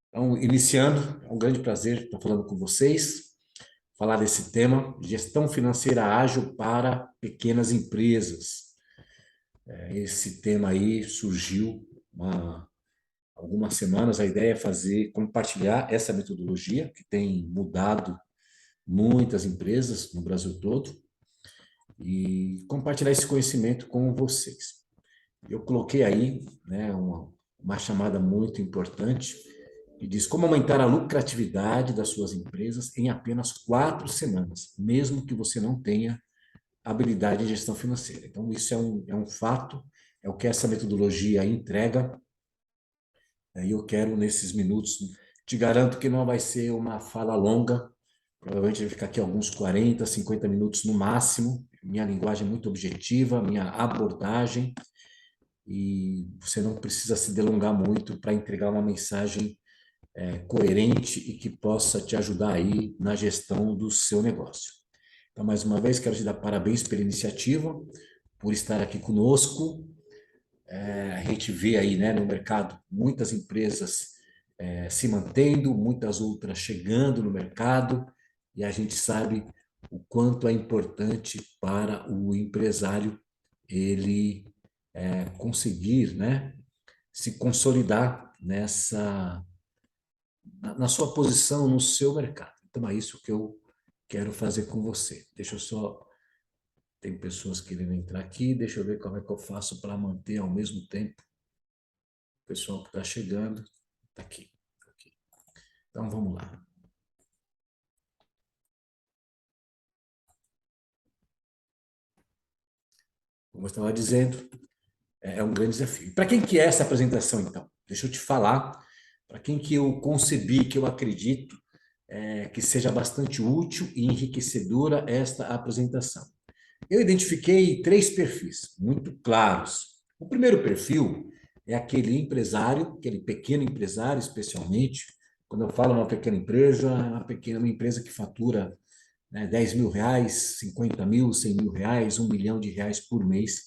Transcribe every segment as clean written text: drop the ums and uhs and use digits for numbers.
Então, iniciando, é um grande prazer estar falando com vocês, falar desse tema, gestão financeira ágil para pequenas empresas. Esse tema aí surgiu algumas semanas, a ideia é compartilhar essa metodologia que tem mudado muitas empresas no Brasil todo e compartilhar esse conhecimento com vocês. Eu coloquei aí, né, uma chamada muito importante que diz como aumentar a lucratividade das suas empresas em apenas 4 semanas, mesmo que você não tenha habilidade de gestão financeira. Então, isso é um fato, é o que essa metodologia entrega. E eu quero, nesses minutos, te garanto que não vai ser uma fala longa, provavelmente vai ficar aqui alguns 40, 50 minutos no máximo. Minha linguagem é muito objetiva, minha abordagem, e você não precisa se delongar muito para entregar uma mensagem coerente e que possa te ajudar aí na gestão do seu negócio. Então, mais uma vez, quero te dar parabéns pela iniciativa, por estar aqui conosco. A gente vê aí, né, no mercado muitas empresas se mantendo, muitas outras chegando no mercado, e a gente sabe o quanto é importante para o empresário ele conseguir, né, se consolidar na sua posição, no seu mercado. Então, é isso que eu quero fazer com você. Deixa eu só. Tem pessoas querendo entrar aqui, deixa eu ver como é que eu faço para manter ao mesmo tempo o pessoal que está chegando. Está aqui. Ok. Então, vamos lá. Como eu estava dizendo, é um grande desafio. Para quem que é essa apresentação, então? Deixa eu te falar. Para quem que eu concebi, que eu acredito que seja bastante útil e enriquecedora esta apresentação. Eu identifiquei 3 perfis muito claros. O primeiro perfil é aquele empresário, aquele pequeno empresário, especialmente. Quando eu falo uma pequena empresa, uma empresa que fatura, né, 10 mil reais, 50 mil, 100 mil reais, 1 milhão de reais por mês.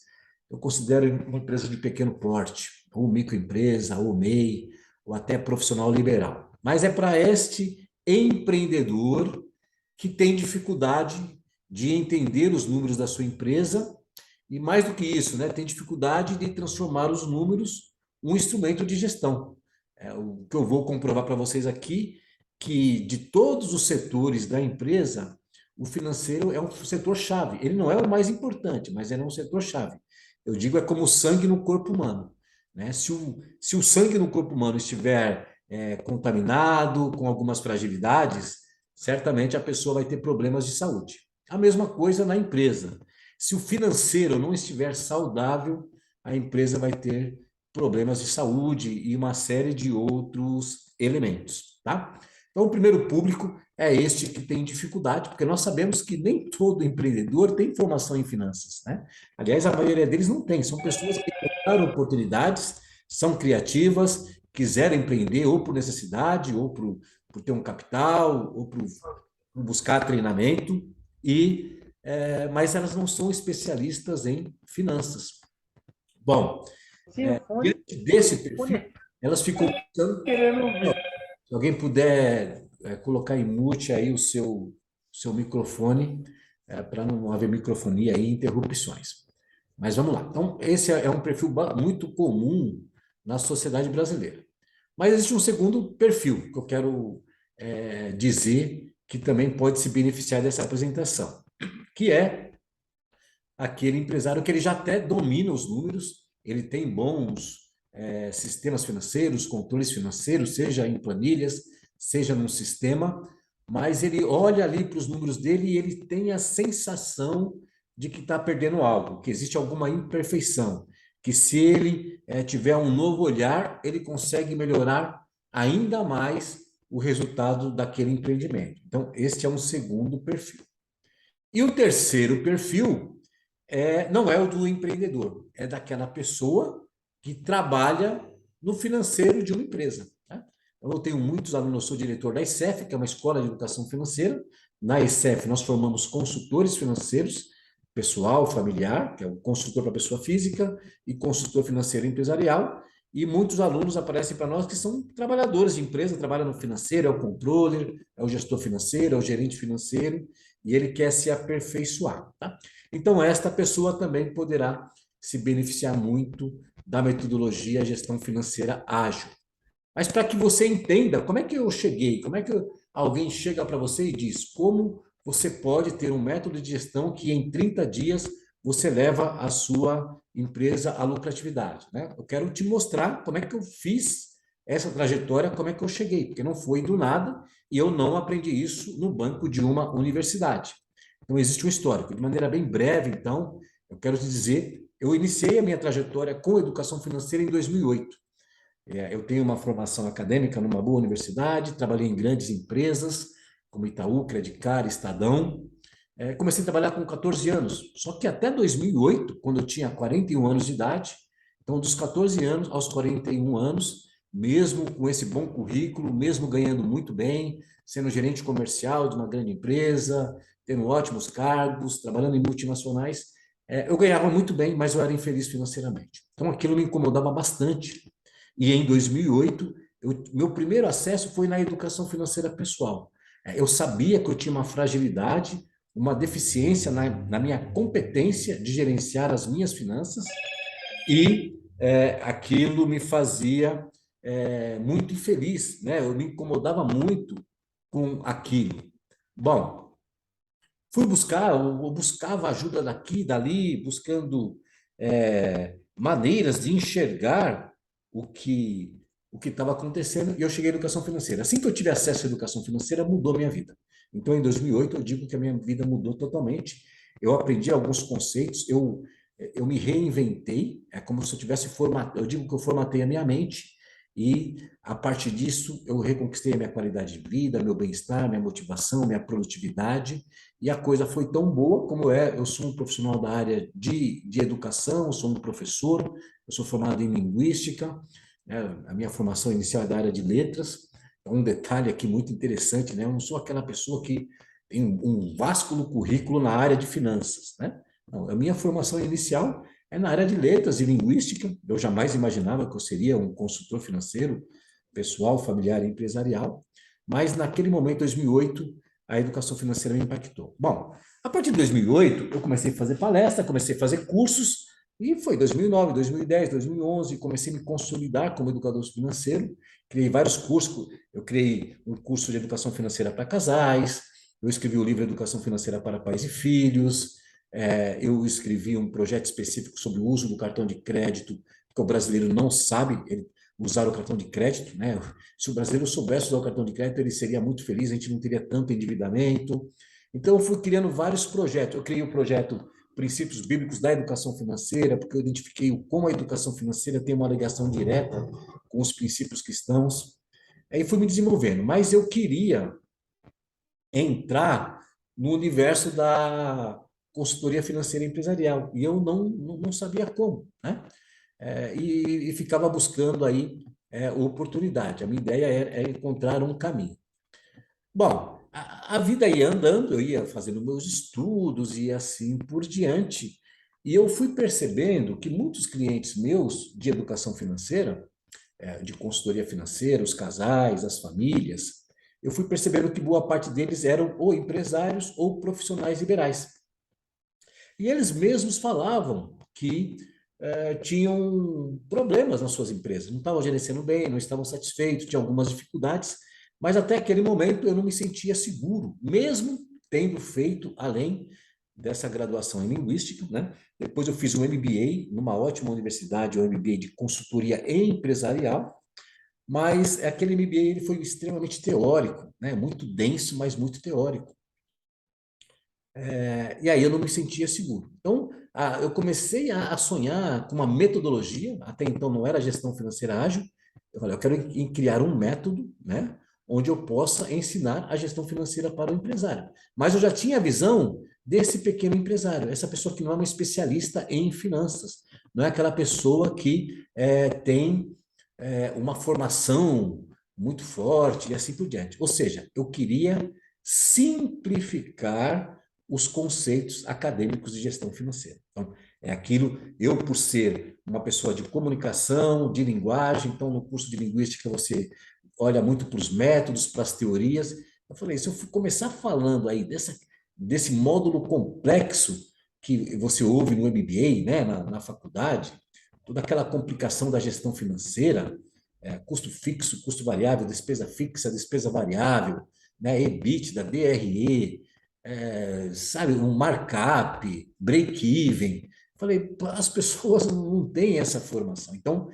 Eu considero uma empresa de pequeno porte, ou microempresa, ou MEI, ou até profissional liberal. Mas é para este empreendedor que tem dificuldade de entender os números da sua empresa e, mais do que isso, né, tem dificuldade de transformar os números um instrumento de gestão. O que eu vou comprovar para vocês aqui, que de todos os setores da empresa, o financeiro é um setor-chave. Ele não é o mais importante, mas ele é um setor-chave. Eu digo, é como o sangue no corpo humano. Né? Se o sangue no corpo humano estiver contaminado, com algumas fragilidades, certamente a pessoa vai ter problemas de saúde. A mesma coisa na empresa. Se o financeiro não estiver saudável, a empresa vai ter problemas de saúde e uma série de outros elementos, tá? Então, o primeiro público é este que tem dificuldade, porque nós sabemos que nem todo empreendedor tem formação em finanças, né? Aliás, a maioria deles não tem, são pessoas que encontraram oportunidades, são criativas, quiseram empreender ou por necessidade, ou por ter um capital, ou por buscar treinamento, mas elas não são especialistas em finanças. Bom, Sim, o fone, diante desse o perfil, fone elas ficam pensando, querendo ouvir. se alguém puder colocar em mute aí o seu microfone, para não haver microfonia e interrupções. Mas vamos lá. Então, esse é um perfil muito comum na sociedade brasileira. Mas existe um segundo perfil que eu quero dizer que também pode se beneficiar dessa apresentação, que é aquele empresário que ele já até domina os números, ele tem bons sistemas financeiros, controles financeiros, seja em planilhas, seja num sistema, mas ele olha ali para os números dele e ele tem a sensação de que está perdendo algo, que existe alguma imperfeição, que se ele tiver um novo olhar, ele consegue melhorar ainda mais o resultado daquele empreendimento. Então, este é um segundo perfil. E o terceiro perfil não é o do empreendedor, é daquela pessoa que trabalha no financeiro de uma empresa. Né? Eu tenho muitos alunos, eu sou diretor da ESEF, que é uma escola de educação financeira. Na ESEF, nós formamos consultores financeiros, pessoal, familiar, que é o consultor para pessoa física, e consultor financeiro empresarial. e muitos alunos aparecem para nós que são trabalhadores de empresa, trabalham no financeiro, é o controller, é o gestor financeiro, é o gerente financeiro, e ele quer se aperfeiçoar, tá? Então, esta pessoa também poderá se beneficiar muito da metodologia gestão financeira ágil. Mas para que você entenda como é que eu cheguei, como é que alguém chega para você e diz como você pode ter um método de gestão que em 30 dias você leva a sua empresa à lucratividade, né? Eu quero te mostrar como é que eu fiz essa trajetória, como é que eu cheguei, porque não foi do nada e eu não aprendi isso no banco de uma universidade. Então existe um histórico. De maneira bem breve, então, eu quero te dizer, eu iniciei a minha trajetória com educação financeira em 2008. Eu tenho uma formação acadêmica numa boa universidade, trabalhei em grandes empresas, como Itaú, Credicar, Estadão. Comecei a trabalhar com 14 anos, só que até 2008, quando eu tinha 41 anos de idade, então dos 14 anos aos 41 anos, mesmo com esse bom currículo, mesmo ganhando muito bem, sendo gerente comercial de uma grande empresa, tendo ótimos cargos, trabalhando em multinacionais, eu ganhava muito bem, mas eu era infeliz financeiramente. Então aquilo me incomodava bastante. E em 2008, meu primeiro acesso foi na educação financeira pessoal. Eu sabia que eu tinha uma fragilidade, uma deficiência na minha competência de gerenciar as minhas finanças e aquilo me fazia muito infeliz, né? Eu me incomodava muito com aquilo. Bom, fui buscar, eu buscava ajuda daqui, dali, buscando maneiras de enxergar o que o que estava acontecendo e eu cheguei à educação financeira. Assim que eu tive acesso à educação financeira, mudou minha vida. Então, em 2008, eu digo que a minha vida mudou totalmente. Eu aprendi alguns conceitos, eu me reinventei, é como se eu tivesse formatado, eu digo que eu formatei a minha mente e a partir disso eu reconquistei a minha qualidade de vida, meu bem-estar, minha motivação, minha produtividade e a coisa foi tão boa como eu sou um profissional da área de educação, sou um professor, eu sou formado em linguística, né? A minha formação inicial é da área de letras, é um detalhe aqui muito interessante, né? Eu não sou aquela pessoa que tem um vasto currículo na área de finanças, né? Não, a minha formação inicial é na área de letras e linguística, eu jamais imaginava que eu seria um consultor financeiro, pessoal, familiar e empresarial, mas naquele momento, 2008, a educação financeira me impactou. Bom, a partir de 2008, eu comecei a fazer palestra, comecei a fazer cursos, e foi 2009, 2010, 2011, comecei a me consolidar como educador financeiro, criei vários cursos, eu criei um curso de educação financeira para casais, eu escrevi o livro Educação Financeira para Pais e Filhos, eu escrevi um projeto específico sobre o uso do cartão de crédito, porque o brasileiro não sabe usar o cartão de crédito, né? Se o brasileiro soubesse usar o cartão de crédito, ele seria muito feliz, a gente não teria tanto endividamento. Então, eu fui criando vários projetos. Eu criei o projeto Princípios Bíblicos da Educação Financeira, porque eu identifiquei como a educação financeira tem uma ligação direta com os princípios cristãos. Aí fui me desenvolvendo, mas eu queria entrar no universo da consultoria financeira empresarial, e eu não sabia como, né? E ficava buscando aí oportunidade. A minha ideia era encontrar um caminho. Bom, a vida ia andando, eu ia fazendo meus estudos e assim por diante. E eu fui percebendo que muitos clientes meus de educação financeira, de consultoria financeira, os casais, as famílias, eu fui percebendo que boa parte deles eram ou empresários ou profissionais liberais. E eles mesmos falavam que tinham problemas nas suas empresas, não estavam gerenciando bem, não estavam satisfeitos, tinham algumas dificuldades, mas até aquele momento eu não me sentia seguro, mesmo tendo feito além dessa graduação em linguística, né? Depois eu fiz um MBA numa ótima universidade, um MBA de consultoria empresarial, mas aquele MBA ele foi extremamente teórico, né? Muito denso, mas muito teórico. E aí eu não me sentia seguro. Então, eu comecei a sonhar com uma metodologia, até então não era gestão financeira ágil. Eu falei, eu quero criar um método, né, onde eu possa ensinar a gestão financeira para o empresário. Mas eu já tinha a visão desse pequeno empresário, essa pessoa que não é uma especialista em finanças, não é aquela pessoa que tem uma formação muito forte e assim por diante. Ou seja, eu queria simplificar os conceitos acadêmicos de gestão financeira. Então, É aquilo, eu por ser uma pessoa de comunicação, de linguagem, então no curso de linguística você olha muito para os métodos, para as teorias. Eu falei, se eu começar falando aí desse módulo complexo que você ouve no MBA, né, na faculdade, toda aquela complicação da gestão financeira, custo fixo, custo variável, despesa fixa, despesa variável, né, EBITDA, DRE, sabe, um markup, break-even. Falei, as pessoas não têm essa formação. Então,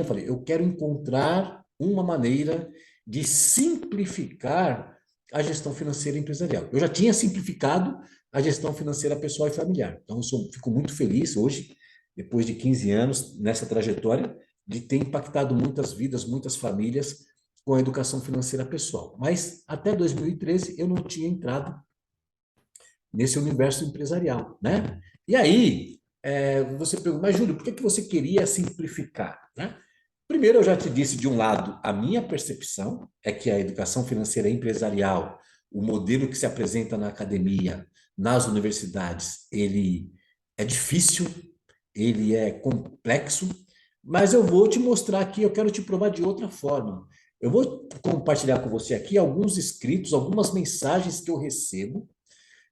falei, eu quero encontrar uma maneira de simplificar a gestão financeira empresarial. Eu já tinha simplificado a gestão financeira pessoal e familiar. Então, fico muito feliz hoje, depois de 15 anos nessa trajetória, de ter impactado muitas vidas, muitas famílias com a educação financeira pessoal. Mas até 2013 eu não tinha entrado nesse universo empresarial, né? E aí, você pergunta, mas Júlio, por que você queria simplificar, né? Primeiro, eu já te disse, de um lado, a minha percepção é que a educação financeira empresarial, o modelo que se apresenta na academia, nas universidades, ele é difícil, ele é complexo, mas eu vou te mostrar aqui, eu quero te provar de outra forma. Eu vou compartilhar com você aqui alguns escritos, algumas mensagens que eu recebo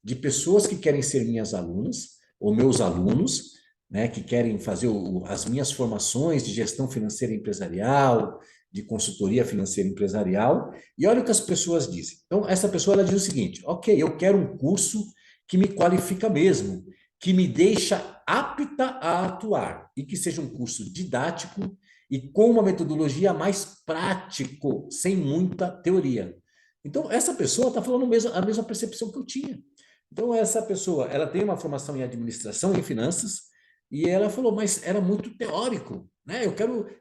de pessoas que querem ser minhas alunas ou meus alunos, né, que querem fazer as minhas formações de gestão financeira empresarial, de consultoria financeira empresarial, e olha o que as pessoas dizem. Então, essa pessoa ela diz o seguinte: ok, eu quero um curso que me qualifica mesmo, que me deixa apta a atuar, e que seja um curso didático e com uma metodologia mais prático, sem muita teoria. Então, essa pessoa está falando a mesma percepção que eu tinha. Então, essa pessoa, ela tem uma formação em administração e finanças, e ela falou, mas era muito teórico, né?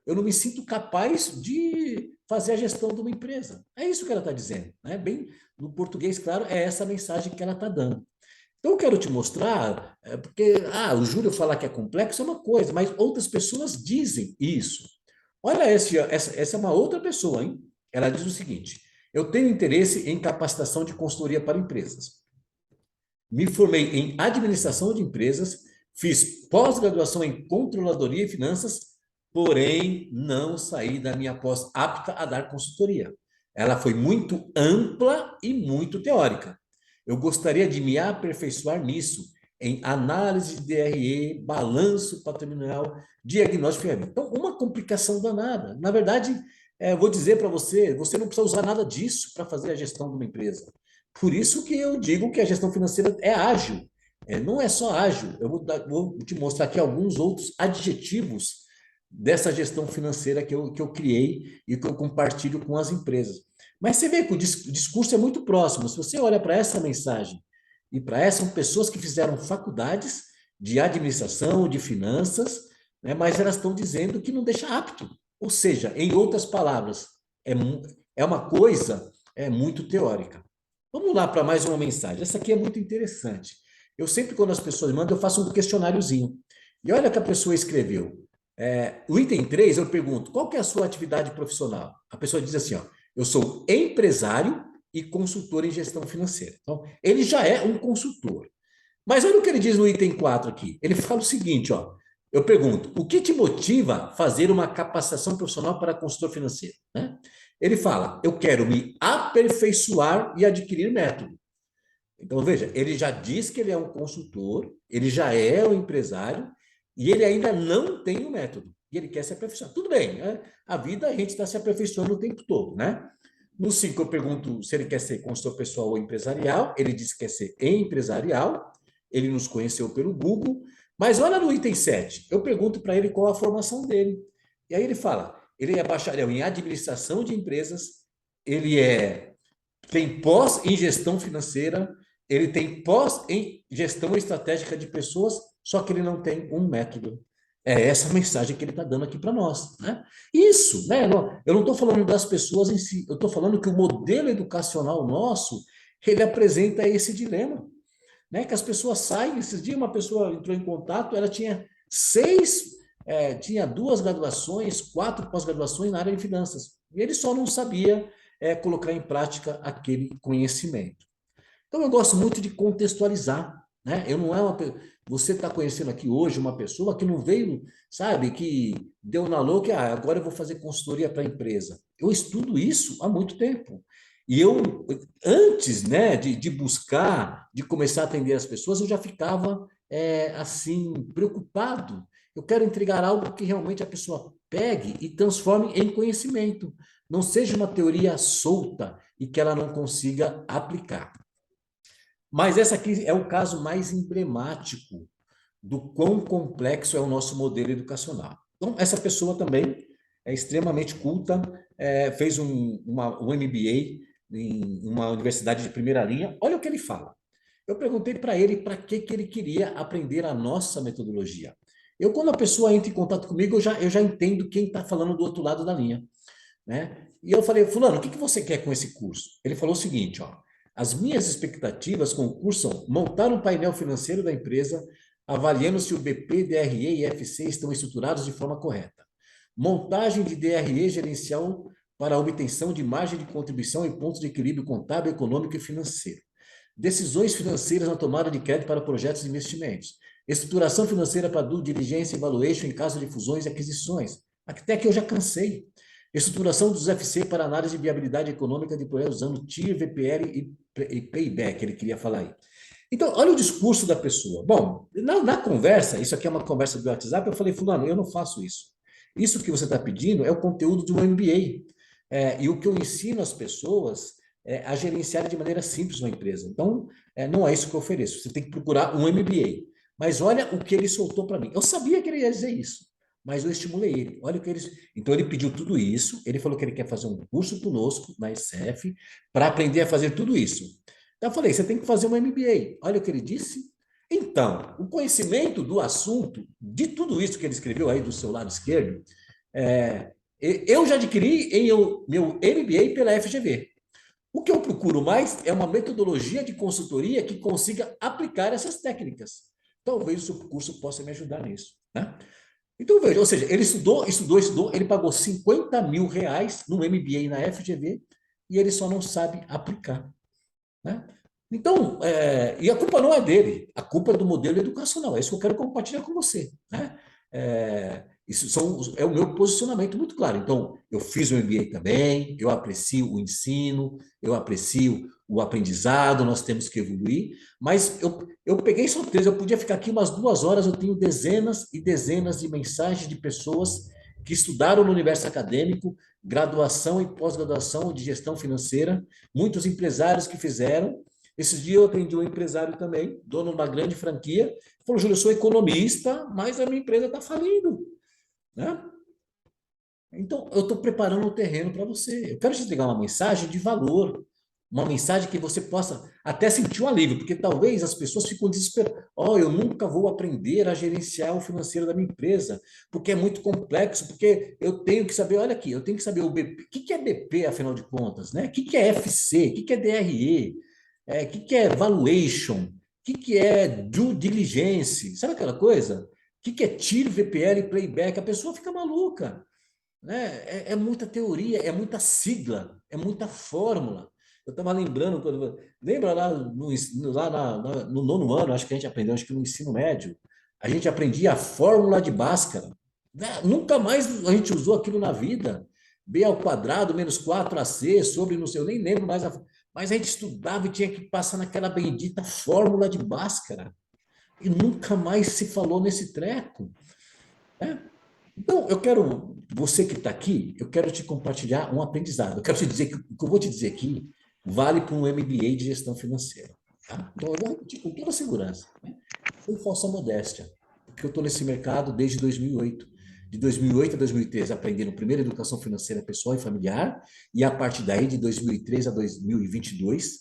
Eu não me sinto capaz de fazer a gestão de uma empresa. É isso que ela está dizendo, né? Bem, no português, claro, é essa a mensagem que ela está dando. Então, eu quero te mostrar, porque, o Júlio falar que é complexo é uma coisa, mas outras pessoas dizem isso. Olha, essa é uma outra pessoa, hein? Ela diz o seguinte: eu tenho interesse em capacitação de consultoria para empresas. Me formei em administração de empresas, fiz pós-graduação em controladoria e finanças, porém não saí da minha pós apta a dar consultoria. Ela foi muito ampla e muito teórica. Eu gostaria de me aperfeiçoar nisso, em análise de DRE, balanço patrimonial, diagnóstico e Então, uma complicação danada. Na verdade, vou dizer para você, você não precisa usar nada disso para fazer a gestão de uma empresa. Por isso que eu digo que a gestão financeira é ágil. Não é só ágil. Vou te mostrar aqui alguns outros adjetivos dessa gestão financeira que eu criei e que eu compartilho com as empresas. Mas você vê que o discurso é muito próximo. Se você olha para essa mensagem e para essa, são pessoas que fizeram faculdades de administração, de finanças, né, mas elas estão dizendo que não deixa apto. Ou seja, em outras palavras, é, é uma coisa muito teórica. Vamos lá para mais uma mensagem. Essa aqui é muito interessante. Eu sempre, quando as pessoas mandam, eu faço um questionáriozinho. E olha o que a pessoa escreveu. O item 3, eu pergunto, qual que é a sua atividade profissional? A pessoa diz assim, ó, eu sou empresário e consultor em gestão financeira. Então, ele já é um consultor. Mas olha o que ele diz no item 4 aqui. Ele fala o seguinte, ó, eu pergunto, o que te motiva a fazer uma capacitação profissional para consultor financeiro? Né? Ele fala, eu quero me aperfeiçoar e adquirir método. Então, veja, ele já diz que ele é um consultor, ele já é um empresário, e ele ainda não tem o método. E ele quer se aperfeiçoar. Tudo bem, né? A vida a gente está se aperfeiçoando o tempo todo, né? No 5, eu pergunto se ele quer ser consultor pessoal ou empresarial. Ele diz que quer ser empresarial. Ele nos conheceu pelo Google. Mas olha no item 7. Eu pergunto para ele qual a formação dele. E aí ele fala: ele é bacharel em administração de empresas, ele tem pós em gestão financeira, ele tem pós em gestão estratégica de pessoas, só que ele não tem um método. É essa a mensagem que ele está dando aqui para nós, né? Isso, né? Eu não estou falando das pessoas em si, eu estou falando que o modelo educacional nosso, ele apresenta esse dilema, né? Que as pessoas saem, esses dias uma pessoa entrou em contato, ela tinha tinha 2 graduações, 4 pós-graduações na área de finanças, e ele só não sabia colocar em prática aquele conhecimento. Então, eu gosto muito de contextualizar. né? Eu não é uma você está conhecendo aqui hoje uma pessoa que não veio, sabe, que deu na louca, agora eu vou fazer consultoria para a empresa. Eu estudo isso há muito tempo. E eu, antes, né, de buscar, de começar a atender as pessoas, eu já ficava, assim, preocupado. Eu quero entregar algo que realmente a pessoa pegue e transforme em conhecimento. Não seja uma teoria solta e que ela não consiga aplicar. Mas essa aqui é o caso mais emblemático do quão complexo é o nosso modelo educacional. Então, essa pessoa também é extremamente culta, fez um MBA em uma universidade de primeira linha. Olha o que ele fala. Eu perguntei para ele para que ele queria aprender a nossa metodologia. Eu, quando a pessoa entra em contato comigo, eu já entendo quem está falando do outro lado da linha, né? E eu falei, fulano, o que você quer com esse curso? Ele falou o seguinte, ó, as minhas expectativas com o curso são montar um painel financeiro da empresa, avaliando se o BP, DRE e FC estão estruturados de forma correta. Montagem de DRE gerencial para a obtenção de margem de contribuição e pontos de equilíbrio contábil, econômico e financeiro. Decisões financeiras na tomada de crédito para projetos de investimentos. Estruturação financeira para due diligência e valuation em caso de fusões e aquisições. Até que eu já cansei. Estruturação dos FC para análise de viabilidade econômica de projetos usando TIR, VPL e payback, ele queria falar aí. Então, olha o discurso da pessoa. Bom, na conversa, isso aqui é uma conversa do WhatsApp, eu falei, fulano, eu não faço isso. Isso que você está pedindo é o conteúdo de um MBA. E o que eu ensino às pessoas é a gerenciar de maneira simples uma empresa. Então, não é isso que eu ofereço. Você tem que procurar um MBA. Mas olha o que ele soltou para mim. Eu sabia que ele ia dizer isso, mas eu estimulei ele. Olha o que ele. Então, ele pediu tudo isso. Ele falou que ele quer fazer um curso conosco na ECEF para aprender a fazer tudo isso. Então, eu falei: você tem que fazer um MBA. Olha o que ele disse. Então, o conhecimento do assunto, de tudo isso que ele escreveu aí do seu lado esquerdo, eu já adquiri em meu MBA pela FGV. O que eu procuro mais é uma metodologia de consultoria que consiga aplicar essas técnicas. Talvez o seu curso possa me ajudar nisso, né? Então, veja, ou seja, ele estudou, ele pagou R$ 50.000 no MBA na FGV e ele só não sabe aplicar, né? Então, e a culpa não é dele, a culpa é do modelo educacional, é isso que eu quero compartilhar com você, né? É o meu posicionamento muito claro. Então, eu fiz o MBA também, eu aprecio o ensino, eu aprecio o aprendizado, nós temos que evoluir, mas eu peguei só três, eu podia ficar aqui umas 2 horas, eu tenho dezenas e dezenas de mensagens de pessoas que estudaram no universo acadêmico, graduação e pós-graduação de gestão financeira, muitos empresários que fizeram. Esses dias eu atendi um empresário também, dono de uma grande franquia, falou: Júlio, eu sou economista, mas a minha empresa está falindo, né? Então, eu estou preparando o terreno para você. Eu quero te entregar uma mensagem de valor, uma mensagem que você possa até sentir um alívio, porque talvez as pessoas ficam desesperadas. Oh, eu nunca vou aprender a gerenciar o financeiro da minha empresa, porque é muito complexo, porque eu tenho que saber, olha aqui, eu tenho que saber o BP. O que é BP, afinal de contas, né? O que é FC? O que é DRE? O que é valuation? O que é due diligence? Sabe aquela coisa? O que é TIR, VPL e playback? A pessoa fica maluca, né? É muita teoria, é muita sigla, é muita fórmula. Eu estava lembrando, lembra lá, no nono ano, acho que a gente aprendeu, acho que no ensino médio, a gente aprendia a fórmula de Bhaskara, né? Nunca mais a gente usou aquilo na vida. B ao quadrado menos 4AC sobre não sei, eu nem lembro mais. Mas a gente estudava e tinha que passar naquela bendita fórmula de Bhaskara. E nunca mais se falou nesse treco, né? Então, você que está aqui, eu quero te compartilhar um aprendizado. Eu quero te dizer que o que eu vou te dizer aqui vale para um MBA de gestão financeira. Tá? Então, eu vou repetir com toda segurança, né? Sem falsa modéstia, porque eu estou nesse mercado desde 2008. De 2008 a 2013, aprendendo primeiro educação financeira pessoal e familiar, e a partir daí, de 2013 a 2022,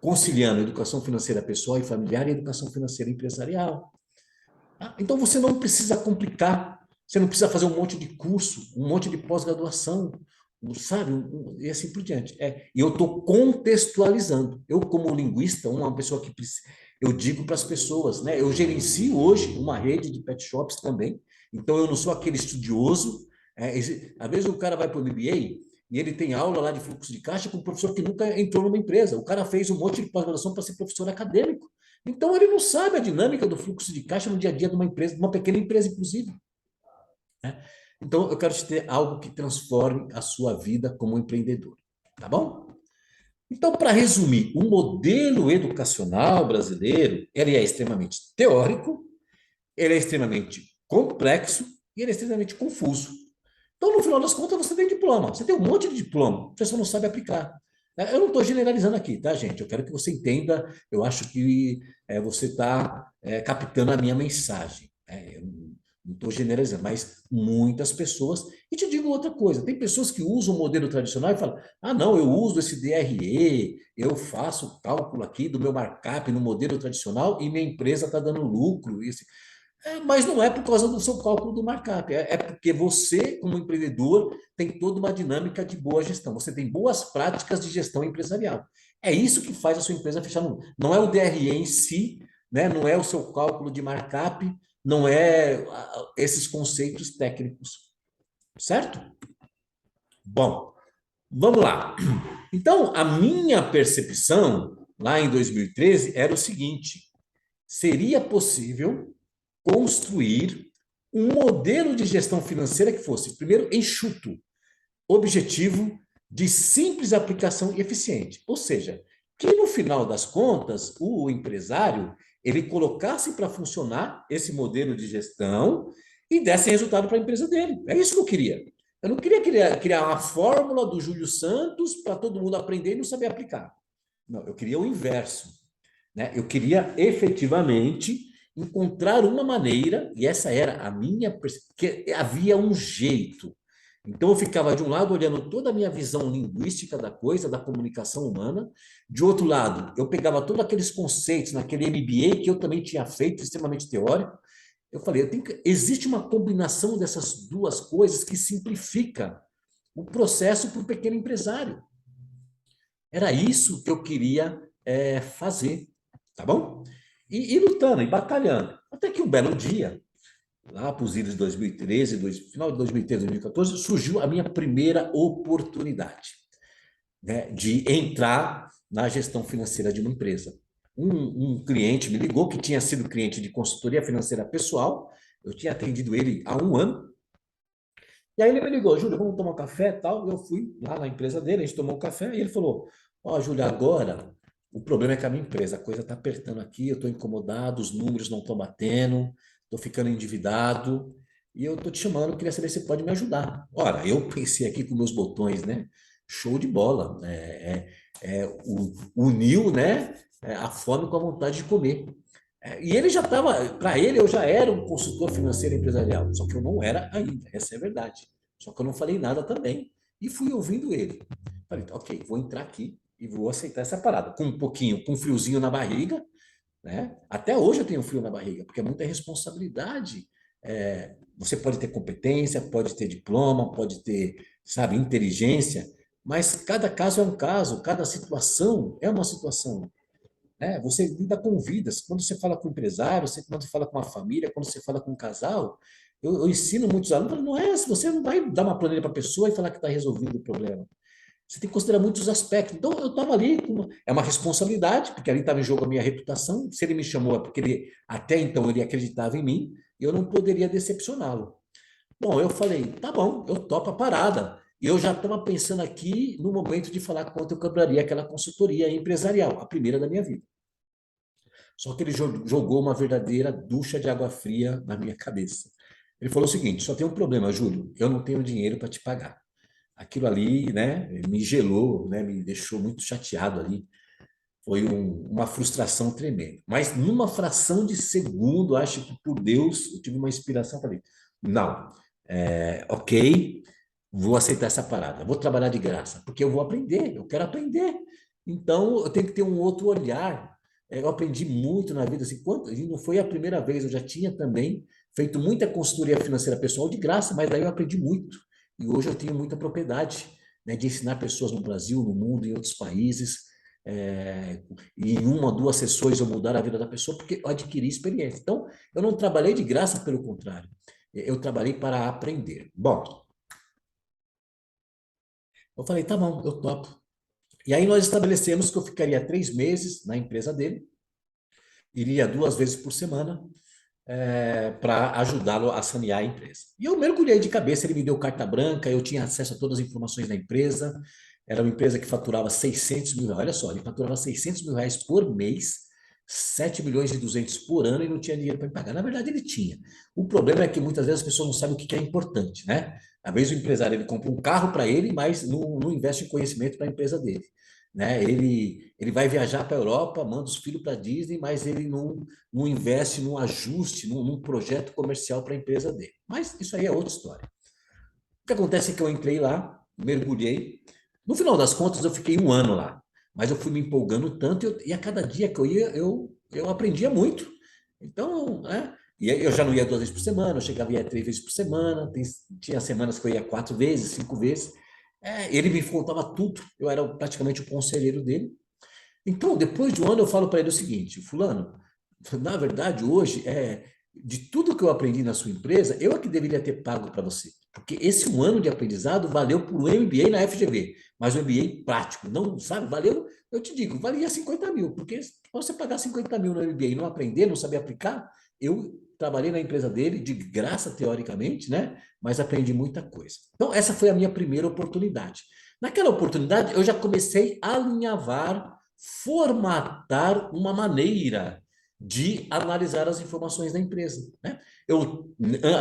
conciliando educação financeira pessoal e familiar e educação financeira empresarial. Então você não precisa complicar, você não precisa fazer um monte de curso, um monte de pós-graduação, sabe? E assim por diante. E eu estou contextualizando. Eu, como linguista, uma pessoa que eu digo para as pessoas, né? Eu gerencio hoje uma rede de pet shops também, então eu não sou aquele estudioso. Às vezes o cara vai para o MBA e ele tem aula lá de fluxo de caixa com um professor que nunca entrou numa empresa. O cara fez um monte de pós-graduação para ser professor acadêmico. Então, ele não sabe a dinâmica do fluxo de caixa no dia a dia de uma empresa, de uma pequena empresa, inclusive, né? Então, eu quero te ter algo que transforme a sua vida como empreendedor, tá bom? Então, para resumir, o modelo educacional brasileiro, ele é extremamente teórico, ele é extremamente complexo e ele é extremamente confuso. Então, no final das contas, você tem diploma. Você tem um monte de diploma, você só não sabe aplicar. Eu não estou generalizando aqui, tá, gente? Eu quero que você entenda. Eu acho que você está captando a minha mensagem. Eu não estou generalizando, mas muitas pessoas. E te digo outra coisa: tem pessoas que usam o modelo tradicional e falam: ah, não, eu uso esse DRE, eu faço o cálculo aqui do meu markup no modelo tradicional e minha empresa está dando lucro. Mas não é por causa do seu cálculo do markup, é porque você, como empreendedor, tem toda uma dinâmica de boa gestão. Você tem boas práticas de gestão empresarial. É isso que faz a sua empresa fechar no. Não é o DRE em si, né? Não é o seu cálculo de markup, não é esses conceitos técnicos, certo? Bom, vamos lá. Então, a minha percepção lá em 2013 era o seguinte: seria possível construir um modelo de gestão financeira que fosse, primeiro, enxuto, objetivo, de simples aplicação e eficiente. Ou seja, que no final das contas, o empresário ele colocasse para funcionar esse modelo de gestão e desse resultado para a empresa dele. É isso que eu queria. Eu não queria criar uma fórmula do Júlio Santos para todo mundo aprender e não saber aplicar. Não, eu queria o inverso, né? Eu queria efetivamente encontrar uma maneira, e essa era a minha, que havia um jeito. Então eu ficava de um lado olhando toda a minha visão linguística da coisa, da comunicação humana, de outro lado, eu pegava todos aqueles conceitos naquele MBA que eu também tinha feito, extremamente teórico. Eu falei, existe uma combinação dessas duas coisas que simplifica o processo para o pequeno empresário. Era isso que eu queria fazer, tá bom? E lutando, e batalhando. Até que um belo dia, lá para os idos de 2013, final de 2013, 2014, surgiu a minha primeira oportunidade, né, de entrar na gestão financeira de uma empresa. Um cliente me ligou, que tinha sido cliente de consultoria financeira pessoal, eu tinha atendido ele há um ano, e aí ele me ligou: Júlio, vamos tomar um café e tal. Eu fui lá na empresa dele, a gente tomou um café, e ele falou: ó, Júlio, agora o problema é que a minha empresa, a coisa está apertando aqui, eu estou incomodado, os números não estão batendo, estou ficando endividado, e eu estou te chamando, queria saber se você pode me ajudar. Ora, eu pensei aqui com meus botões, né? Show de bola. Uniu, né? A fome com a vontade de comer. E ele já estava, para ele, eu já era um consultor financeiro empresarial, só que eu não era ainda, essa é a verdade. Só que eu não falei nada também. E fui ouvindo ele. Falei, ok, vou entrar aqui e vou aceitar essa parada. Com um pouquinho, com um friozinho na barriga, né? Até hoje eu tenho frio na barriga, porque é muita responsabilidade. Você pode ter competência, pode ter diploma, pode ter, sabe, inteligência, mas cada caso é um caso, cada situação é uma situação, né? Você lida com vidas. Quando você fala com um empresário, quando você fala com uma família, quando você fala com um casal, eu ensino muitos alunos, não é, você não vai dar uma planilha para a pessoa e falar que está resolvendo o problema. Você tem que considerar muitos aspectos. Então, eu estava ali, é uma responsabilidade, porque ali estava em jogo a minha reputação. Se ele me chamou, é porque ele, até então ele acreditava em mim, e eu não poderia decepcioná-lo. Bom, eu falei, tá bom, eu topo a parada. E eu já estava pensando aqui no momento de falar quanto eu cobraria aquela consultoria empresarial, a primeira da minha vida. Só que ele jogou uma verdadeira ducha de água fria na minha cabeça. Ele falou o seguinte: só tem um problema, Júlio, eu não tenho dinheiro para te pagar. Aquilo ali, né, me gelou, né, me deixou muito chateado ali. Foi uma frustração tremenda. Mas numa fração de segundo, acho que por Deus, eu tive uma inspiração. Falei: não, ok, vou aceitar essa parada, vou trabalhar de graça, porque eu vou aprender, eu quero aprender. Então, eu tenho que ter um outro olhar. Eu aprendi muito na vida, assim, e não foi a primeira vez, eu já tinha também feito muita consultoria financeira pessoal de graça, mas daí eu aprendi muito. E hoje eu tenho muita propriedade, né, de ensinar pessoas no Brasil, no mundo, em outros países, e em uma ou duas sessões eu mudar a vida da pessoa, porque eu adquiri experiência. Então, eu não trabalhei de graça, pelo contrário, eu trabalhei para aprender. Bom, eu falei, tá bom, eu topo. E aí nós estabelecemos que eu ficaria 3 meses na empresa dele, iria 2 vezes por semana para ajudá-lo a sanear a empresa. E eu mergulhei de cabeça, ele me deu carta branca, eu tinha acesso a todas as informações da empresa, era uma empresa que faturava 600 mil reais, olha só, ele faturava 600 mil reais por mês, 7 milhões e 200 por ano e não tinha dinheiro para me pagar. Na verdade, ele tinha. O problema é que muitas vezes as pessoas não sabem o que é importante, né? Às vezes o empresário ele compra um carro para ele, mas não investe em conhecimento para a empresa dele. Né? Ele vai viajar para a Europa, manda os filhos para a Disney, mas ele não investe num ajuste, num projeto comercial para a empresa dele. Mas isso aí é outra história. O que acontece é que eu entrei lá, mergulhei. No final das contas, eu fiquei um ano lá. Mas eu fui me empolgando tanto e a cada dia que eu ia, eu aprendia muito. Então, né? E aí eu já não ia 2 vezes por semana, eu chegava a ir 3 vezes por semana, tinha semanas que eu ia 4 vezes, 5 vezes. Ele me contava tudo, eu era praticamente o conselheiro dele. Então, depois de um ano, eu falo para ele o seguinte: Fulano, na verdade, hoje, de tudo que eu aprendi na sua empresa, eu é que deveria ter pago para você. Porque esse um ano de aprendizado valeu por um MBA na FGV, mas um MBA prático, não, sabe? Valeu, eu te digo, valia 50 mil, porque se você pagar 50 mil no MBA e não aprender, não saber aplicar, eu trabalhei na empresa dele, de graça, teoricamente, né? Mas aprendi muita coisa. Então, essa foi a minha primeira oportunidade. Naquela oportunidade, eu já comecei a alinhavar, formatar uma maneira de analisar as informações da empresa, né? Eu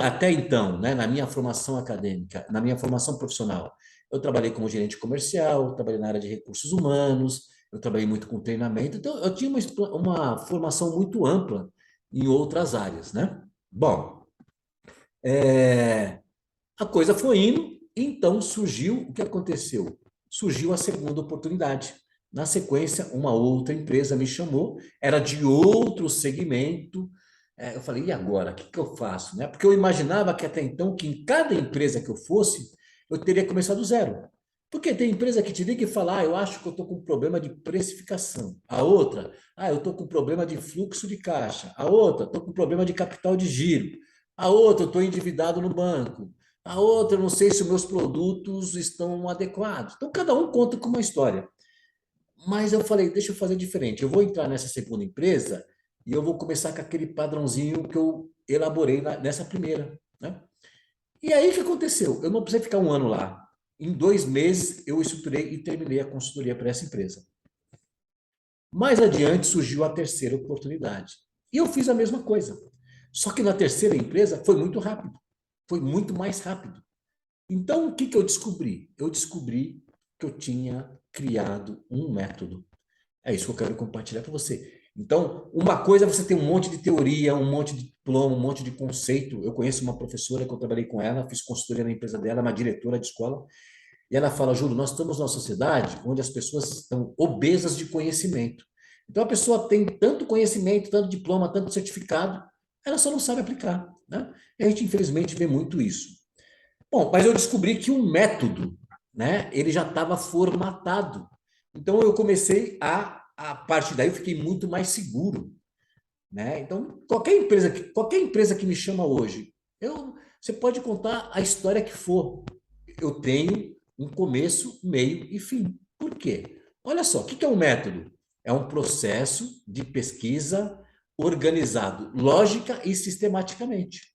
até então, né, na minha formação acadêmica, na minha formação profissional, eu trabalhei como gerente comercial, trabalhei na área de recursos humanos, eu trabalhei muito com treinamento, então eu tinha uma formação muito ampla em outras áreas, né? Bom, é, a coisa foi indo, então surgiu o que aconteceu? Surgiu a segunda oportunidade. Na sequência, uma outra empresa me chamou, era de outro segmento. Eu falei, e agora? O que eu faço? Né? Porque eu imaginava que até então, que em cada empresa que eu fosse, eu teria começado do zero. Porque tem empresa que te liga e fala, eu acho que eu estou com problema de precificação. A outra, eu estou com problema de fluxo de caixa. A outra, estou com problema de capital de giro. A outra, eu estou endividado no banco. A outra, eu não sei se os meus produtos estão adequados. Então, cada um conta com uma história. Mas eu falei, deixa eu fazer diferente. Eu vou entrar nessa segunda empresa e eu vou começar com aquele padrãozinho que eu elaborei nessa primeira, né? E aí o que aconteceu? Eu não precisei ficar um ano lá. Em 2 meses, eu estruturei e terminei a consultoria para essa empresa. Mais adiante surgiu a terceira oportunidade. E eu fiz a mesma coisa. Só que na terceira empresa foi muito rápido. Foi muito mais rápido. Então, o que que eu descobri? Eu descobri que eu tinha criado um método. É isso que eu quero compartilhar com você. Então, uma coisa é você ter um monte de teoria, um monte de diploma, um monte de conceito. Eu conheço uma professora que eu trabalhei com ela, fiz consultoria na empresa dela, uma diretora de escola, e ela fala, Júlio, nós estamos numa sociedade onde as pessoas estão obesas de conhecimento. Então, a pessoa tem tanto conhecimento, tanto diploma, tanto certificado, ela só não sabe aplicar, né? E a gente, infelizmente, vê muito isso. Bom, mas eu descobri que o método, né, ele já estava formatado. Então eu comecei a partir daí eu fiquei muito mais seguro, né? Então qualquer empresa que me chama hoje, você pode contar a história que for, eu tenho um começo, meio e fim. Por quê? Olha só, o que é um método? É um processo de pesquisa organizado, lógica e sistematicamente.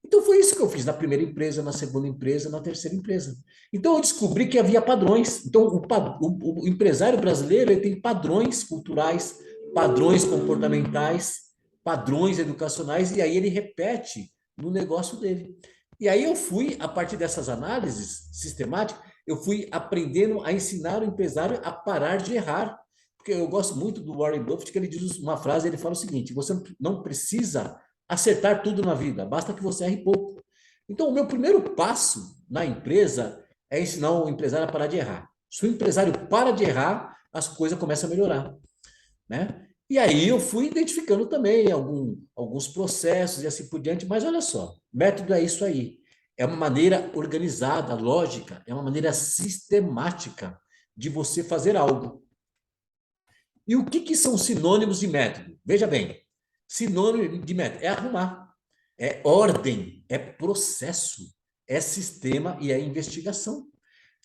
Então foi isso que eu fiz na primeira empresa, na segunda empresa, na terceira empresa. Então eu descobri que havia padrões. Então o empresário brasileiro ele tem padrões culturais, padrões comportamentais, padrões educacionais e aí ele repete no negócio dele. E aí eu fui, a partir dessas análises sistemáticas, eu fui aprendendo a ensinar o empresário a parar de errar. Porque eu gosto muito do Warren Buffett, que ele diz uma frase, ele fala o seguinte: você não precisa acertar tudo na vida, basta que você erre pouco. Então, o meu primeiro passo na empresa é ensinar o empresário a parar de errar. Se o empresário para de errar, as coisas começam a melhorar, né? E aí eu fui identificando também alguns processos e assim por diante, mas olha só, método é isso aí. É uma maneira organizada, lógica, é uma maneira sistemática de você fazer algo. E o que são sinônimos de método? Veja bem, sinônimo de método é arrumar, é ordem, é processo, é sistema e é investigação.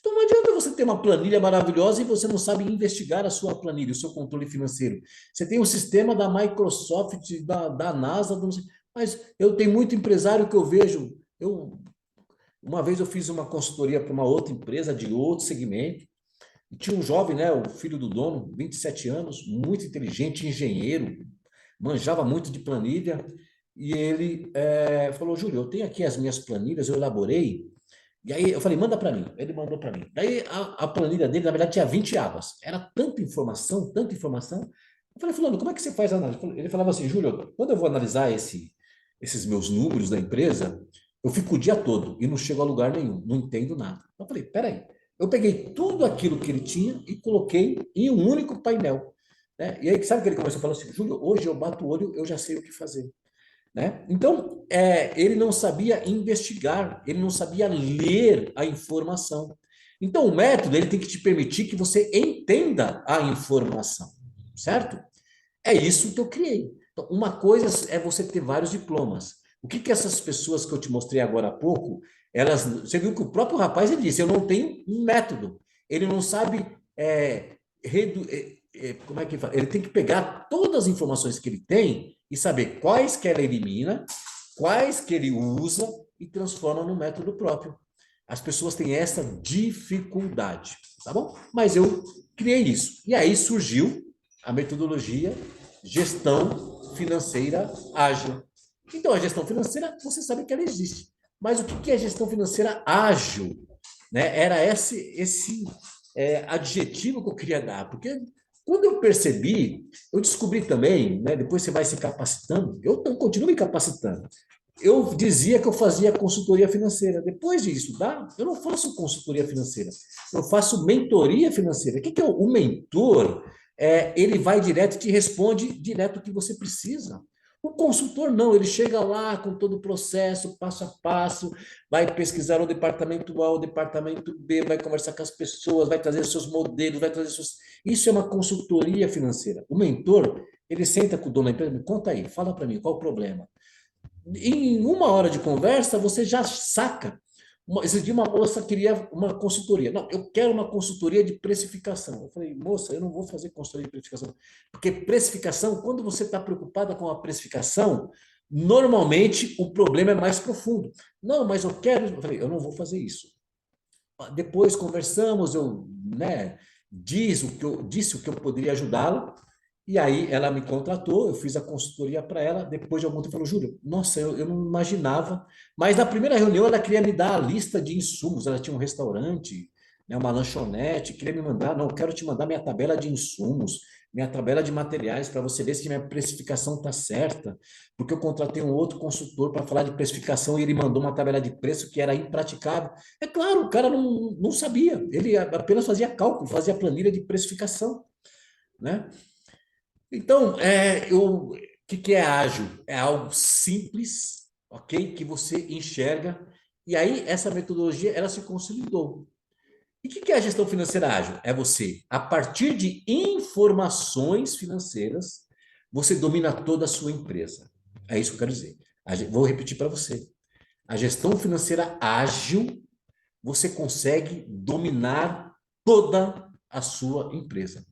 Então não adianta você ter uma planilha maravilhosa e você não sabe investigar a sua planilha, o seu controle financeiro. Você tem um sistema da Microsoft, da NASA, mas eu tenho muito empresário que eu vejo. Uma vez eu fiz uma consultoria para uma outra empresa de outro segmento, e tinha um jovem, né, o filho do dono, 27 anos, muito inteligente, engenheiro, manjava muito de planilha, e ele falou, Júlio, eu tenho aqui as minhas planilhas, eu elaborei, e aí eu falei, manda para mim. Ele mandou para mim. Daí a planilha dele, na verdade, tinha 20 abas. Era tanta informação, tanta informação. Eu falei, fulano, como é que você faz a análise? Ele falava assim, Júlio, quando eu vou analisar esses meus números da empresa, eu fico o dia todo e não chego a lugar nenhum, não entendo nada. Eu falei, peraí. Eu peguei tudo aquilo que ele tinha e coloquei em um único painel. Né? E aí, sabe o que ele começou a falar assim, Júlio, hoje eu bato o olho, eu já sei o que fazer. Né? Então, ele não sabia investigar, ele não sabia ler a informação. Então, o método ele tem que te permitir que você entenda a informação, certo? É isso que eu criei. Então, uma coisa é você ter vários diplomas. O que que essas pessoas que eu te mostrei agora há pouco, você viu que o próprio rapaz ele disse, eu não tenho um método. Ele não sabe como é que fala? Ele tem que pegar todas as informações que ele tem e saber quais que ele elimina, quais que ele usa e transforma no método próprio. As pessoas têm essa dificuldade, tá bom? Mas eu criei isso. E aí surgiu a metodologia gestão financeira ágil. Então, a gestão financeira, você sabe que ela existe. Mas o que é gestão financeira ágil? Né? Era esse adjetivo que eu queria dar, porque quando eu percebi, eu descobri também, né, depois você vai se capacitando, eu continuo me capacitando. Eu dizia que eu fazia consultoria financeira. Depois de estudar, eu não faço consultoria financeira, eu faço mentoria financeira. O que é o mentor? Ele vai direto e te responde direto o que você precisa. O consultor não, ele chega lá com todo o processo, passo a passo, vai pesquisar o departamento A, o departamento B, vai conversar com as pessoas, vai trazer seus modelos, vai trazer seus. Isso é uma consultoria financeira. O mentor, ele senta com o dono da empresa, me conta aí, fala para mim, qual o problema? Em uma hora de conversa, você já saca. Esse dia uma moça queria uma consultoria. Não, eu quero uma consultoria de precificação. Eu falei, moça, eu não vou fazer consultoria de precificação. Porque precificação, quando você está preocupada com a precificação, normalmente o problema é mais profundo. Não, mas eu quero. Eu falei, eu não vou fazer isso. Depois conversamos, eu, né, disse o que eu poderia ajudá-la. E aí ela me contratou, eu fiz a consultoria para ela. Depois de algum tempo, falou, Júlio, nossa, eu não imaginava. Mas na primeira reunião ela queria me dar a lista de insumos. Ela tinha um restaurante, né, uma lanchonete, queria me mandar, não, eu quero te mandar minha tabela de insumos, minha tabela de materiais, para você ver se minha precificação está certa. Porque eu contratei um outro consultor para falar de precificação e ele mandou uma tabela de preço que era impraticável. É claro, o cara não sabia, ele apenas fazia cálculo, fazia planilha de precificação, né? Então, o que é ágil? É algo simples, ok? Que você enxerga. E aí, essa metodologia, ela se consolidou. E o que é a gestão financeira ágil? É você, a partir de informações financeiras, você domina toda a sua empresa. É isso que eu quero dizer. Vou repetir para você. A gestão financeira ágil, você consegue dominar toda a sua empresa.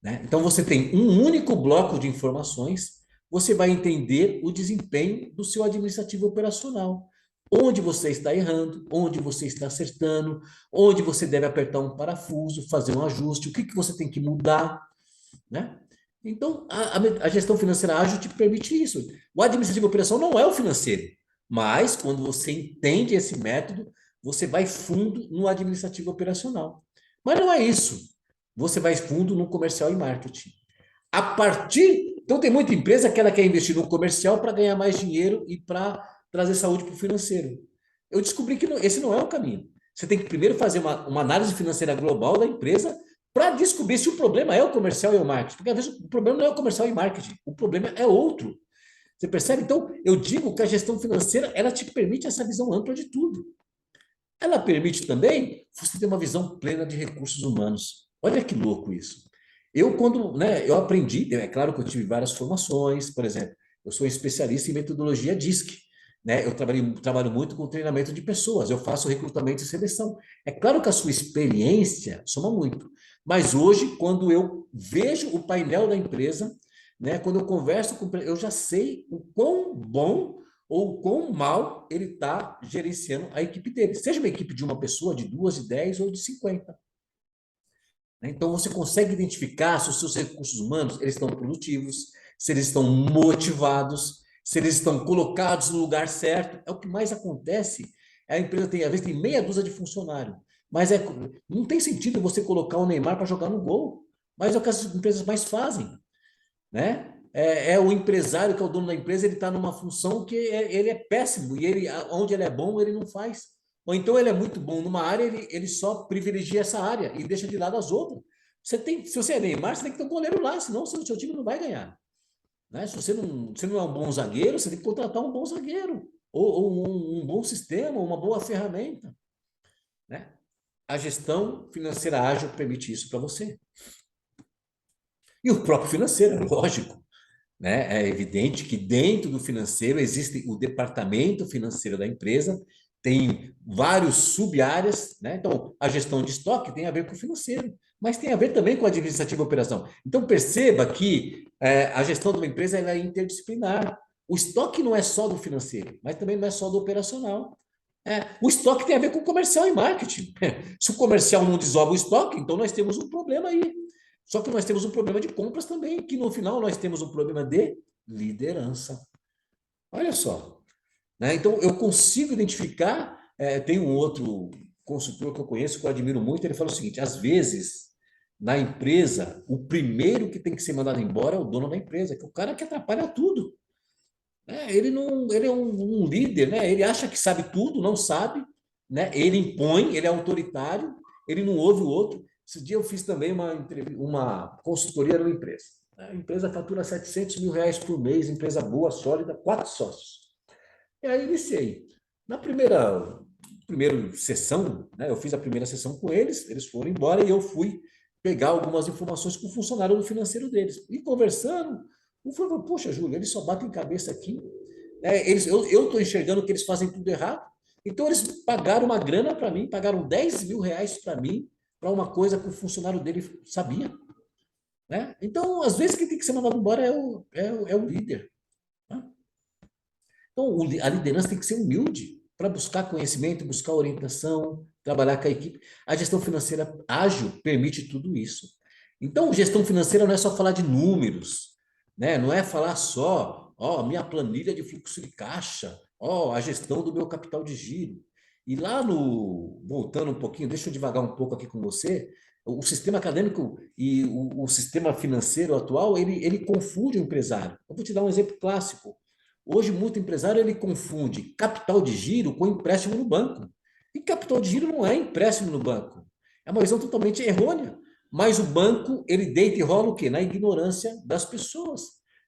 Né? Então, você tem um único bloco de informações, você vai entender o desempenho do seu administrativo operacional. Onde você está errando, onde você está acertando, onde você deve apertar um parafuso, fazer um ajuste, o que você tem que mudar. Né? Então, a gestão financeira ágil te permite isso. O administrativo operacional não é o financeiro, mas quando você entende esse método, você vai fundo no administrativo operacional. Mas não é isso. Você vai fundo no comercial e marketing. A partir. Então, tem muita empresa que ela quer investir no comercial para ganhar mais dinheiro e para trazer saúde para o financeiro. Eu descobri que esse não é o caminho. Você tem que primeiro fazer uma análise financeira global da empresa para descobrir se o problema é o comercial e o marketing. Porque às vezes o problema não é o comercial e marketing, o problema é outro. Você percebe? Então, eu digo que a gestão financeira ela te permite essa visão ampla de tudo. Ela permite também você ter uma visão plena de recursos humanos. Olha que louco isso. Eu aprendi, é claro que eu tive várias formações, por exemplo, eu sou especialista em metodologia DISC. né? Eu trabalho muito com treinamento de pessoas, eu faço recrutamento e seleção. É claro que a sua experiência soma muito, mas hoje, quando eu vejo o painel da empresa, né, quando eu converso com, eu já sei o quão bom ou quão mal ele está gerenciando a equipe dele. Seja uma equipe de uma pessoa, de duas, de 10 ou de 50. Né? Então, você consegue identificar se os seus recursos humanos eles estão produtivos, se eles estão motivados, se eles estão colocados no lugar certo. É o que mais acontece. A empresa tem, às vezes, tem meia dúzia de funcionário, mas não tem sentido você colocar o Neymar para jogar no gol. Mas é o que as empresas mais fazem, né? É o empresário que é o dono da empresa, ele está numa função que ele é péssimo e ele, onde ele é bom, ele não faz. Ou então ele é muito bom numa área, ele só privilegia essa área e deixa de lado as outras. Se você é Neymar, você tem que ter um goleiro lá, senão o seu time não vai ganhar. Né? Se você não é um bom zagueiro, você tem que contratar um bom zagueiro, ou um bom sistema, uma boa ferramenta. Né? A gestão financeira ágil permite isso para você. E o próprio financeiro, lógico. Né? É evidente que dentro do financeiro existe o departamento financeiro da empresa, tem vários sub-áreas, né? Então, a gestão de estoque tem a ver com o financeiro, mas tem a ver também com a administrativa e operação. Então, perceba que a gestão de uma empresa ela é interdisciplinar. O estoque não é só do financeiro, mas também não é só do operacional. O estoque tem a ver com comercial e marketing. Se o comercial não desoba o estoque, então nós temos um problema aí. Só que nós temos um problema de compras também, que no final nós temos um problema de liderança. Olha só. Né? Então, eu consigo identificar. Tem um outro consultor que eu conheço, que eu admiro muito, ele fala o seguinte: às vezes, na empresa, o primeiro que tem que ser mandado embora é o dono da empresa, que é o cara que atrapalha tudo. Ele não, ele é um líder, né? Ele acha que sabe tudo, não sabe, né? Ele impõe, ele é autoritário, ele não ouve o outro. Esse dia eu fiz também uma consultoria numa empresa. A empresa fatura R$ 700 mil por mês, empresa boa, sólida, 4 sócios. E aí iniciei. Na primeira sessão, né, eu fiz a primeira sessão com eles, eles foram embora e eu fui pegar algumas informações com o funcionário do financeiro deles. E conversando, um falou, poxa, Júlio, eles só batem cabeça aqui. Eu estou enxergando que eles fazem tudo errado. Então, eles pagaram uma grana para mim, pagaram R$ 10 mil para mim, para uma coisa que o funcionário dele sabia. Né? Então, às vezes, quem tem que ser mandado embora é o líder. Né? Então, a liderança tem que ser humilde para buscar conhecimento, buscar orientação, trabalhar com a equipe. A gestão financeira ágil permite tudo isso. Então, gestão financeira não é só falar de números, né? Não é falar só, minha planilha de fluxo de caixa, a gestão do meu capital de giro. E lá voltando um pouquinho, deixa eu devagar um pouco aqui com você, o sistema acadêmico e o sistema financeiro atual, ele confunde o empresário. Eu vou te dar um exemplo clássico. Hoje, muito empresário ele confunde capital de giro com empréstimo no banco. E capital de giro não é empréstimo no banco. É uma visão totalmente errônea. Mas o banco, ele deita e rola o quê? Na ignorância das pessoas.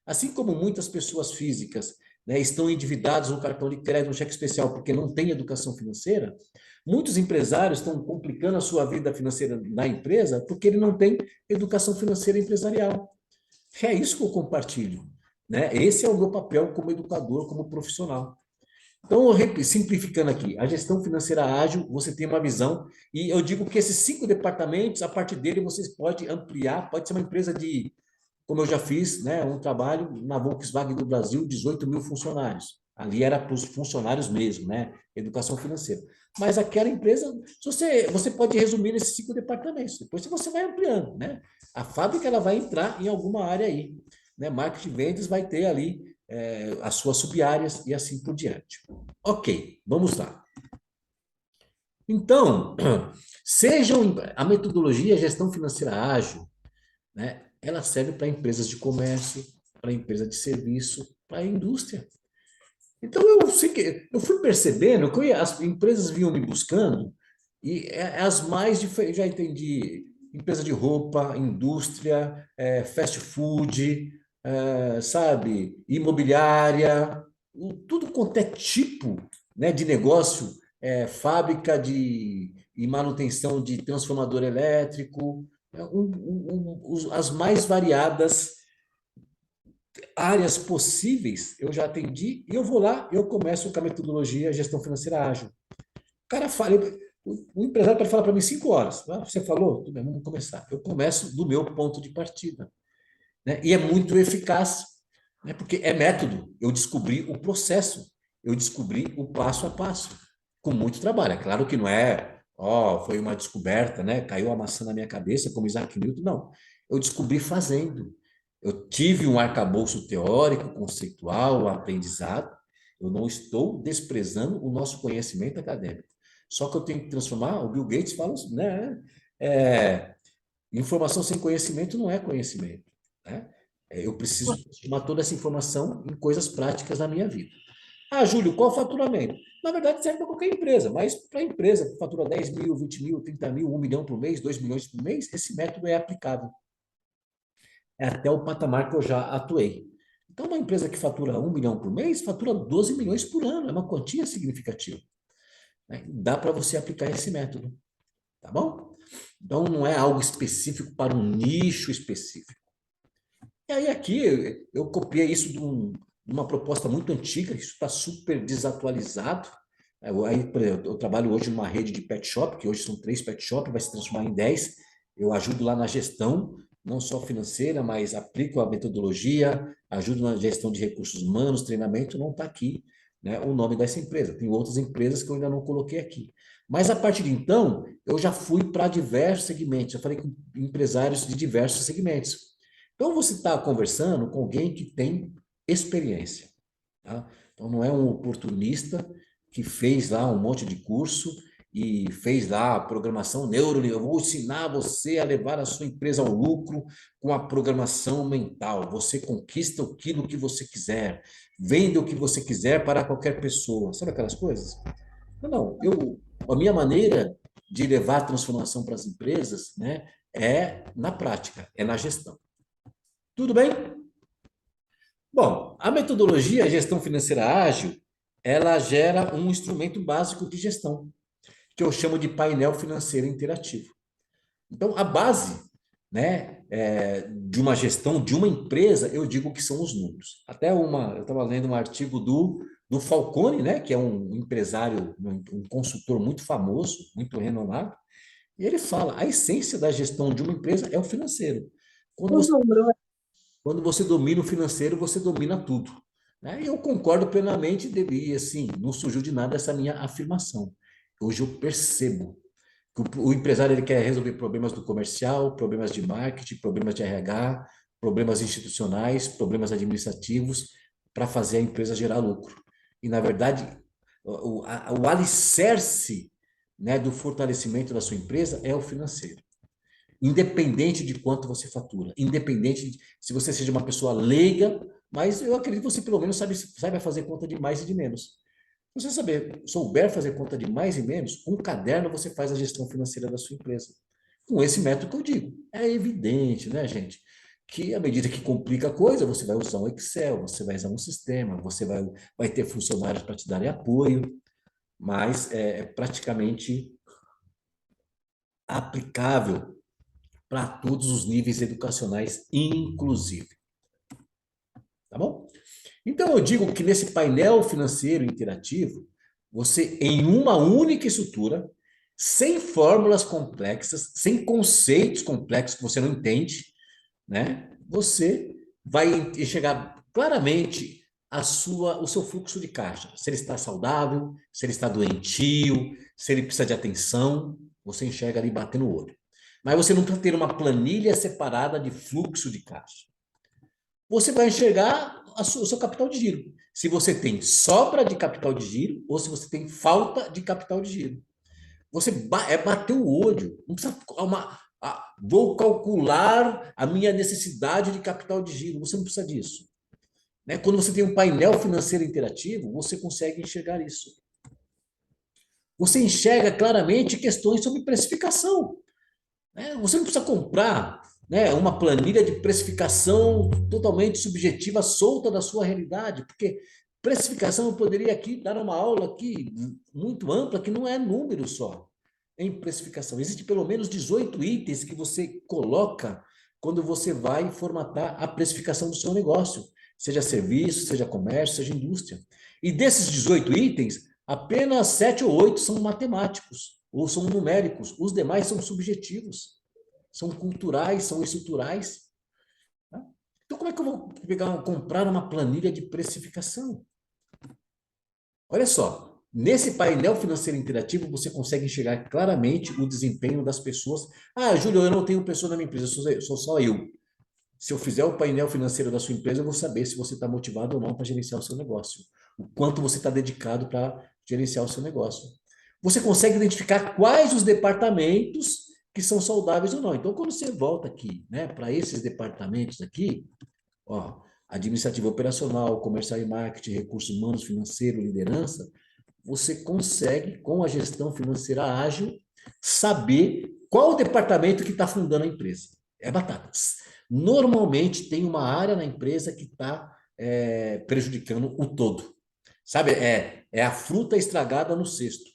Assim como muitas pessoas físicas, né, estão endividadas no cartão de crédito, no cheque especial, porque não tem educação financeira, muitos empresários estão complicando a sua vida financeira na empresa porque ele não tem educação financeira empresarial. É isso que eu compartilho. Né? Esse é o meu papel como educador, como profissional. Então, simplificando aqui, a gestão financeira ágil, você tem uma visão, e eu digo que esses 5 departamentos, a partir dele, vocês podem ampliar, pode ser uma empresa de, como eu já fiz, né, um trabalho na Volkswagen do Brasil, 18 mil funcionários. Ali era para os funcionários mesmo, né? Educação financeira. Mas aquela empresa, você pode resumir nesses 5 departamentos. Depois você vai ampliando, né? A fábrica ela vai entrar em alguma área aí, né? Marketing e vendas vai ter ali as suas sub-áreas e assim por diante. Ok, vamos lá. Então, sejam a metodologia gestão financeira ágil, né? Ela serve para empresas de comércio, para empresa de serviço, para a indústria. Então eu fui percebendo que as empresas vinham me buscando e as mais diferentes, já entendi, empresa de roupa, indústria, fast food, sabe, imobiliária, tudo quanto é tipo, né, de negócio, fábrica e manutenção de transformador elétrico, as mais variadas áreas possíveis eu já atendi, e eu vou lá, eu começo com a metodologia gestão financeira ágil. O cara fala, o empresário pode falar para mim 5 horas. Ah, você falou? Tudo bem, vamos começar. Eu começo do meu ponto de partida, né? E é muito eficaz, né? Porque é método. Eu descobri o processo, eu descobri o passo a passo, com muito trabalho. É claro que não é, ó, foi uma descoberta, né? Caiu a maçã na minha cabeça, como Isaac Newton, não. Eu descobri fazendo. Eu tive um arcabouço teórico, conceitual, aprendizado. Eu não estou desprezando o nosso conhecimento acadêmico. Só que eu tenho que transformar, o Bill Gates fala, né? Informação sem conhecimento não é conhecimento, né? Eu preciso transformar toda essa informação em coisas práticas na minha vida. Ah, Júlio, qual o faturamento? Na verdade, serve para qualquer empresa, mas para a empresa que fatura 10 mil, 20 mil, 30 mil, 1 milhão por mês, 2 milhões por mês, esse método é aplicável. É até o patamar que eu já atuei. Então, uma empresa que fatura 1 milhão por mês, fatura 12 milhões por ano, é uma quantia significativa, né? Dá para você aplicar esse método, tá bom? Então, não é algo específico para um nicho específico. E aí aqui eu copiei isso de uma proposta muito antiga, isso está super desatualizado. Aí, por exemplo, eu trabalho hoje numa rede de pet shop, que hoje são 3 pet shop, vai se transformar em 10. Eu ajudo lá na gestão, não só financeira, mas aplico a metodologia, ajudo na gestão de recursos humanos, treinamento, não está aqui, né, o nome dessa empresa. Tem outras empresas que eu ainda não coloquei aqui. Mas a partir de então, eu já fui para diversos segmentos, já falei com empresários de diversos segmentos. Então, você está conversando com alguém que tem experiência, tá? Então, não é um oportunista que fez lá um monte de curso e fez lá a programação neurolinguística. Eu vou ensinar você a levar a sua empresa ao lucro com a programação mental. Você conquista aquilo que você quiser, vende o que você quiser para qualquer pessoa. Sabe aquelas coisas? Não, a minha maneira de levar a transformação para as empresas, né, é na prática, é na gestão. Tudo bem? Bom, a metodologia gestão financeira ágil, ela gera um instrumento básico de gestão, que eu chamo de painel financeiro interativo. Então, a base, né, de uma gestão de uma empresa, eu digo que são os números. Eu estava lendo um artigo do Falcone, né, que é um empresário, um consultor muito famoso, muito renomado, e ele fala, a essência da gestão de uma empresa é o financeiro. Quando Os você números. Quando você domina o financeiro, você domina tudo. Né? E eu concordo plenamente, e assim, não surgiu de nada essa minha afirmação. Hoje eu percebo que o empresário ele quer resolver problemas do comercial, problemas de marketing, problemas de RH, problemas institucionais, problemas administrativos, para fazer a empresa gerar lucro. E, na verdade, o alicerce, né, do fortalecimento da sua empresa é o financeiro, independente de quanto você fatura, independente de se você seja uma pessoa leiga, mas eu acredito que você pelo menos saiba fazer conta de mais e de menos. Se você souber fazer conta de mais e menos, com um caderno você faz a gestão financeira da sua empresa. Com esse método que eu digo. É evidente, né, gente? Que à medida que complica a coisa, você vai usar um Excel, você vai usar um sistema, vai ter funcionários para te darem apoio, mas é praticamente aplicável para todos os níveis educacionais, inclusive. Tá bom? Então, eu digo que nesse painel financeiro interativo, você, em uma única estrutura, sem fórmulas complexas, sem conceitos complexos que você não entende, né? Você vai enxergar claramente o seu fluxo de caixa. Se ele está saudável, se ele está doentio, se ele precisa de atenção, você enxerga ali batendo o olho. Mas você não precisa ter uma planilha separada de fluxo de caixa. Você vai enxergar o seu capital de giro. Se você tem sobra de capital de giro ou se você tem falta de capital de giro. Você bater o olho. Não precisa vou calcular a minha necessidade de capital de giro. Você não precisa disso. Né? Quando você tem um painel financeiro interativo, você consegue enxergar isso. Você enxerga claramente questões sobre precificação. Né? Você não precisa comprar, né, uma planilha de precificação totalmente subjetiva, solta da sua realidade, porque precificação eu poderia aqui dar uma aula aqui muito ampla, que não é número só em precificação. Existe pelo menos 18 itens que você coloca quando você vai formatar a precificação do seu negócio. seja serviço, seja comércio, seja indústria. E desses 18 itens, apenas 7 ou 8 são matemáticos ou são numéricos, os demais são subjetivos, são culturais, são estruturais. Tá? Então, como é que eu vou comprar uma planilha de precificação? Olha só, nesse painel financeiro interativo, você consegue enxergar claramente o desempenho das pessoas. Ah, Júlio, eu não tenho pessoa na minha empresa, sou só eu. Se eu fizer o painel financeiro da sua empresa, eu vou saber se você está motivado ou não para gerenciar o seu negócio. O quanto você está dedicado para gerenciar o seu negócio. Você consegue identificar quais os departamentos que são saudáveis ou não. Então, quando você volta aqui, né, para esses departamentos aqui, ó, administrativo operacional, comercial e marketing, recursos humanos, financeiro, liderança, você consegue, com a gestão financeira ágil, saber qual o departamento que está fundando a empresa. É batata. Normalmente tem uma área na empresa que está prejudicando o todo. Sabe, é a fruta estragada no cesto.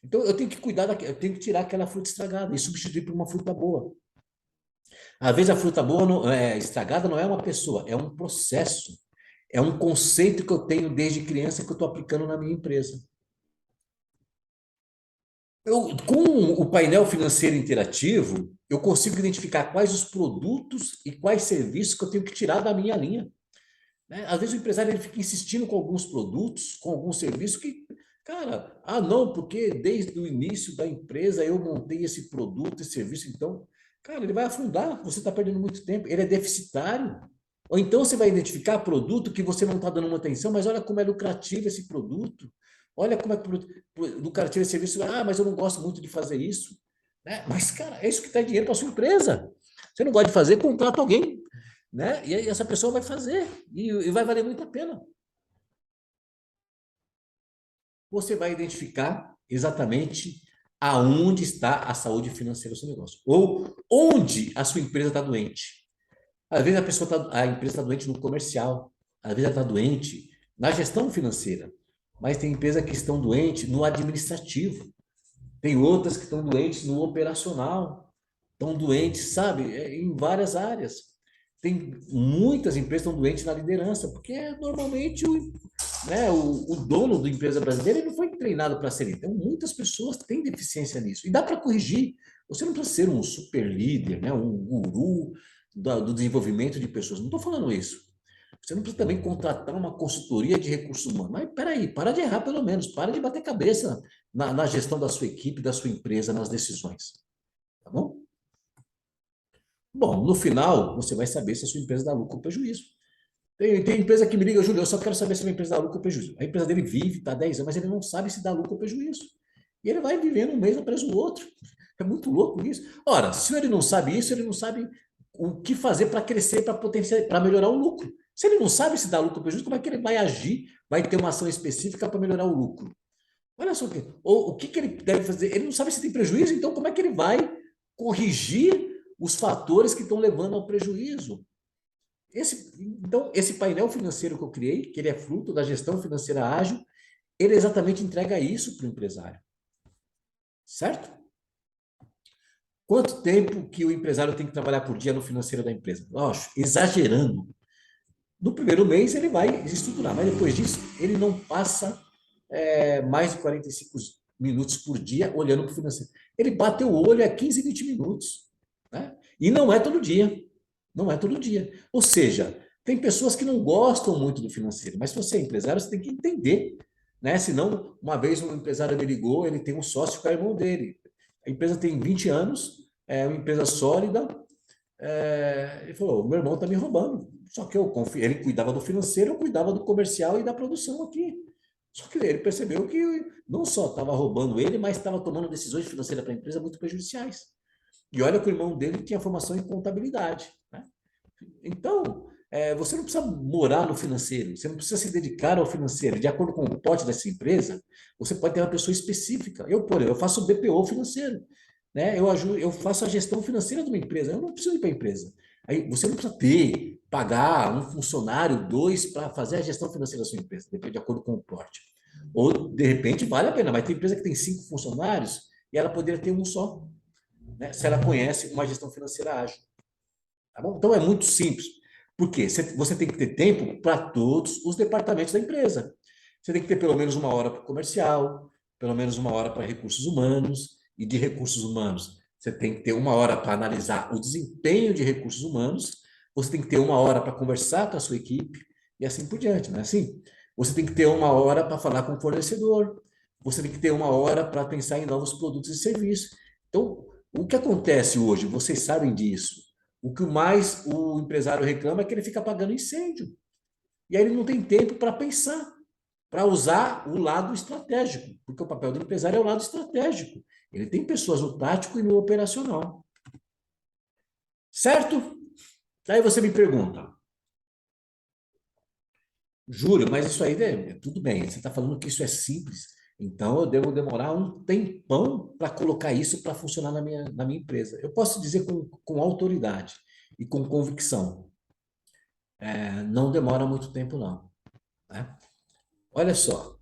Então eu tenho que cuidar, eu tenho que tirar aquela fruta estragada e substituir por uma fruta boa. Às vezes a fruta boa estragada não é uma pessoa, é um processo. É um conceito que eu tenho desde criança que eu estou aplicando na minha empresa. Com o painel financeiro interativo, eu consigo identificar quais os produtos e quais serviços que eu tenho que tirar da minha linha. Né? Às vezes o empresário ele fica insistindo com alguns produtos, com alguns serviços que, cara, não, porque desde o início da empresa eu montei esse produto, esse serviço, então, cara, ele vai afundar, você está perdendo muito tempo, ele é deficitário. Ou então você vai identificar produto que você não está dando uma atenção, mas olha como é lucrativo esse produto. Olha como é lucrativo esse serviço. Ah, mas eu não gosto muito de fazer isso. Né? Mas, cara, é isso que dá dinheiro para sua empresa. Você não gosta de fazer, contrata alguém. Né? E aí essa pessoa vai fazer. E vai valer muito a pena. Você vai identificar exatamente aonde está a saúde financeira do seu negócio. Ou onde a sua empresa está doente. Às vezes a empresa está doente no comercial, às vezes ela está doente na gestão financeira, mas tem empresas que estão doentes no administrativo, tem outras que estão doentes no operacional, estão doentes, sabe, em várias áreas. Tem muitas empresas que estão doentes na liderança, porque normalmente o dono da empresa brasileira ele não foi treinado para ser. Então, muitas pessoas têm deficiência nisso. E dá para corrigir. Você não precisa ser um super líder, né? Um guru do desenvolvimento de pessoas. Não estou falando isso. Você não precisa também contratar uma consultoria de recursos humanos. Mas peraí, para de errar pelo menos. Para de bater cabeça na gestão da sua equipe, da sua empresa, nas decisões. Tá bom? Bom, no final, você vai saber se a sua empresa dá lucro ou prejuízo. Tem empresa que me liga, Júlio, eu só quero saber se a minha empresa dá lucro ou prejuízo. A empresa dele vive, está 10 anos, mas ele não sabe se dá lucro ou prejuízo. E ele vai vivendo um mês atrás do outro. É muito louco isso. Ora, se ele não sabe isso, ele não sabe o que fazer para crescer, para potenciar, para melhorar o lucro. Se ele não sabe se dá lucro ou prejuízo, como é que ele vai agir, vai ter uma ação específica para melhorar o lucro? Olha só, o que ele deve fazer? Ele não sabe se tem prejuízo, então como é que ele vai corrigir os fatores que estão levando ao prejuízo? Então, esse painel financeiro que eu criei, que ele é fruto da gestão financeira ágil, ele exatamente entrega isso para o empresário. Certo? Quanto tempo que o empresário tem que trabalhar por dia no financeiro da empresa? Lógico, exagerando. No primeiro mês ele vai estruturar, mas depois disso ele não passa mais de 45 minutos por dia olhando para o financeiro. Ele bate o olho a 15, 20 minutos. Né? E não é todo dia. Não é todo dia. Ou seja, tem pessoas que não gostam muito do financeiro, mas se você é empresário, você tem que entender. Né? Senão, uma vez um empresário me ligou, ele tem um sócio com o irmão dele. A empresa tem 20 anos, é uma empresa sólida. Ele falou: meu irmão está me roubando. Só que eu confio, ele cuidava do financeiro, eu cuidava do comercial e da produção aqui. Só que ele percebeu que não só estava roubando ele, mas estava tomando decisões financeiras para a empresa muito prejudiciais. E olha que o irmão dele tinha formação em contabilidade. Né? Então, você não precisa morar no financeiro, você não precisa se dedicar ao financeiro. De acordo com o pote dessa empresa, você pode ter uma pessoa específica. Eu, por exemplo, eu faço BPO financeiro. Né? Eu faço a gestão financeira de uma empresa. Eu não preciso ir para a empresa. Aí, você não precisa pagar um funcionário, dois, para fazer a gestão financeira da sua empresa, depende de acordo com o porte. Ou, de repente, vale a pena, mas tem empresa que tem 5 funcionários e ela poderia ter um só, né? Se ela conhece uma gestão financeira ágil. Tá bom? Então, é muito simples. Por quê? Você tem que ter tempo para todos os departamentos da empresa. Você tem que ter pelo menos uma hora para o comercial, pelo menos uma hora para recursos humanos, e de recursos humanos, você tem que ter uma hora para analisar o desempenho de recursos humanos, você tem que ter uma hora para conversar com a sua equipe, e assim por diante, não é assim? Você tem que ter uma hora para falar com o fornecedor, você tem que ter uma hora para pensar em novos produtos e serviços. Então, o que acontece hoje, vocês sabem disso, o que mais o empresário reclama é que ele fica apagando incêndio. E aí ele não tem tempo para pensar, para usar o lado estratégico, porque o papel do empresário é o lado estratégico. Ele tem pessoas no tático e no operacional. Certo? Daí você me pergunta, Júlio, mas isso aí é tudo bem, você está falando que isso é simples, então eu devo demorar um tempão para colocar isso para funcionar na minha empresa. Eu posso dizer com autoridade e com convicção, não demora muito tempo, não. Né? Olha só,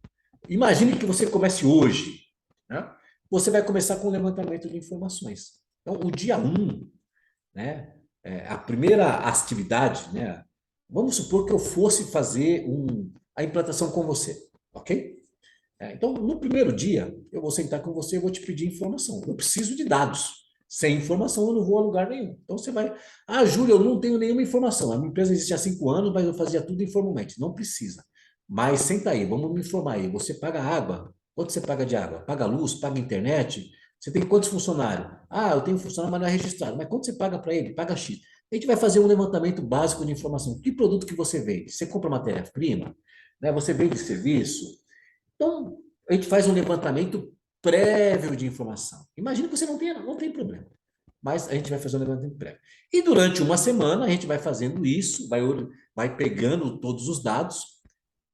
imagine que você comece hoje. Né? Você vai começar com o levantamento de informações. Então, o dia um, né, a primeira atividade, né, vamos supor que eu fosse fazer a implantação com você, ok? Então, no primeiro dia, eu vou sentar com você e vou te pedir informação. Eu preciso de dados. Sem informação, eu não vou a lugar nenhum. Então, você vai. Ah, Júlio, eu não tenho nenhuma informação. A minha empresa existe há 5 anos, mas eu fazia tudo informalmente. Não precisa. Mas senta aí, vamos me informar aí. Você paga água? Quanto você paga de água? Paga luz? Paga internet? Você tem quantos funcionários? Ah, eu tenho funcionário, mas não é registrado. Mas quanto você paga para ele? Paga X. A gente vai fazer um levantamento básico de informação. Que produto que você vende? Você compra matéria-prima? Né? Você vende serviço? Então, a gente faz um levantamento prévio de informação. Imagina que você não tem problema, mas a gente vai fazer um levantamento prévio. E durante uma semana, a gente vai fazendo isso, vai pegando todos os dados,